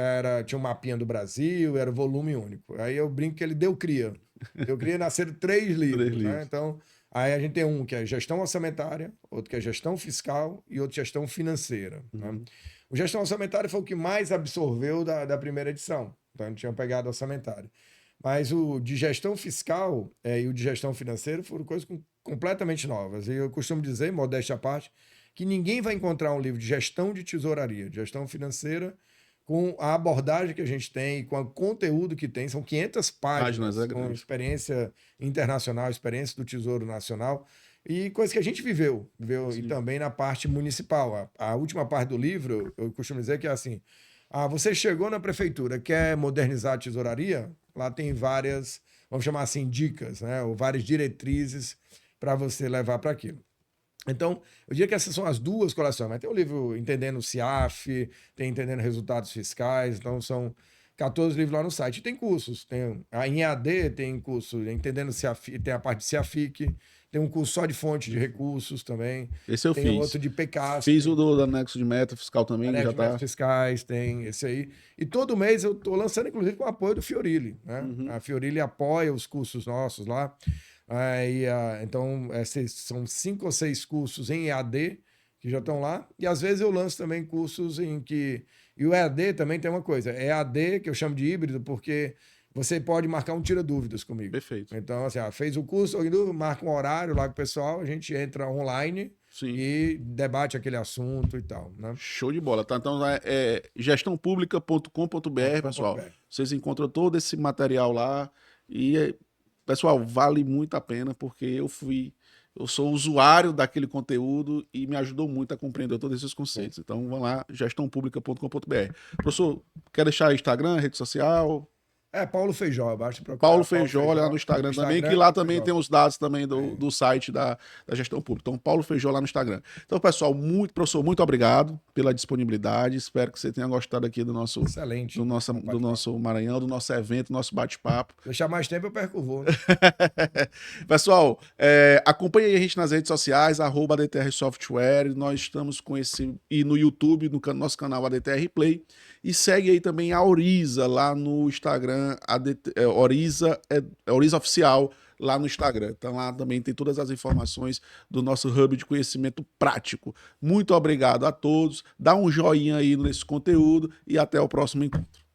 tinha um mapinha do Brasil, era volume único. Aí eu brinco que ele deu cria. Deu cria, nasceram 3 Três livros, né? livros. Então, aí a gente tem um que é gestão orçamentária, outro que é gestão fiscal e outro gestão financeira, né? O gestão orçamentária foi o que mais absorveu da primeira edição. Então, a gente tinha pegado orçamentário. Mas o de gestão fiscal e o de gestão financeira foram coisas completamente novas. E eu costumo dizer, modéstia à parte, que ninguém vai encontrar um livro de gestão de tesouraria, de gestão financeira, com a abordagem que a gente tem, com o conteúdo que tem. São 500 Páginas, é páginas, com grande. experiência internacional, experiência do Tesouro Nacional. E coisas que a gente viveu e Sim. também na parte municipal. A última parte do livro, eu costumo dizer que é assim: você chegou na prefeitura, quer modernizar a tesouraria? Lá tem várias, vamos chamar assim, dicas, né? Ou várias diretrizes para você levar para aquilo. Então, eu diria que essas são as duas coleções. Mas tem o livro Entendendo o CIAF, tem Entendendo Resultados Fiscais, então são 14 livros lá no site. E tem cursos, em EAD tem curso Entendendo CIAF, tem a parte de CIAFIC, tem um curso só de fonte de recursos também, Esse eu tem fiz. outro de PCAS, Fiz o do anexo de meta fiscal também, que anexo já de métodos tá. fiscais, tem esse aí. E todo mês eu estou lançando, inclusive, com o apoio do Fiorilli, né? Uhum. A Fiorilli apoia os cursos nossos lá. Então, esses são 5 ou 6 cursos em EAD que já estão lá. E às vezes eu lanço também cursos em que. E o EAD também tem uma coisa: é EAD, que eu chamo de híbrido, porque você pode marcar um tira-dúvidas comigo. Perfeito. Então, assim, fez o curso, marca um horário lá com o pessoal, a gente entra online Sim. e debate aquele assunto e tal, né? Show de bola, tá? Então é gestãopublica.com.br, pessoal. .com.br. Vocês encontram todo esse material lá e, pessoal, vale muito a pena porque eu sou usuário daquele conteúdo e me ajudou muito a compreender todos esses conceitos. Então, vão lá, gestãopublica.com.br. Professor, quer deixar Instagram, rede social? Paulo Feijó, basta Paulo procurar Paulo Feijó lá no Feijó. Instagram No também, Instagram que é lá Paulo também Feijó. tem os dados também do site da gestão pública. Então, Paulo Feijó lá no Instagram. Então, pessoal, professor, muito obrigado pela disponibilidade. Espero que você tenha gostado aqui Excelente. do Bate-papo. nosso Maranhão, do nosso evento, do nosso bate-papo. Deixar mais tempo eu perco o voo, né? Pessoal, acompanhe a gente nas redes sociais, @ADTR Software. Nós estamos com e no YouTube, no nosso canal ADTR Play. E segue aí também a Oriza lá no Instagram, Oriza Oficial lá no Instagram. Então lá também tem todas as informações do nosso hub de conhecimento prático. Muito obrigado a todos. Dá um joinha aí nesse conteúdo e até o próximo encontro.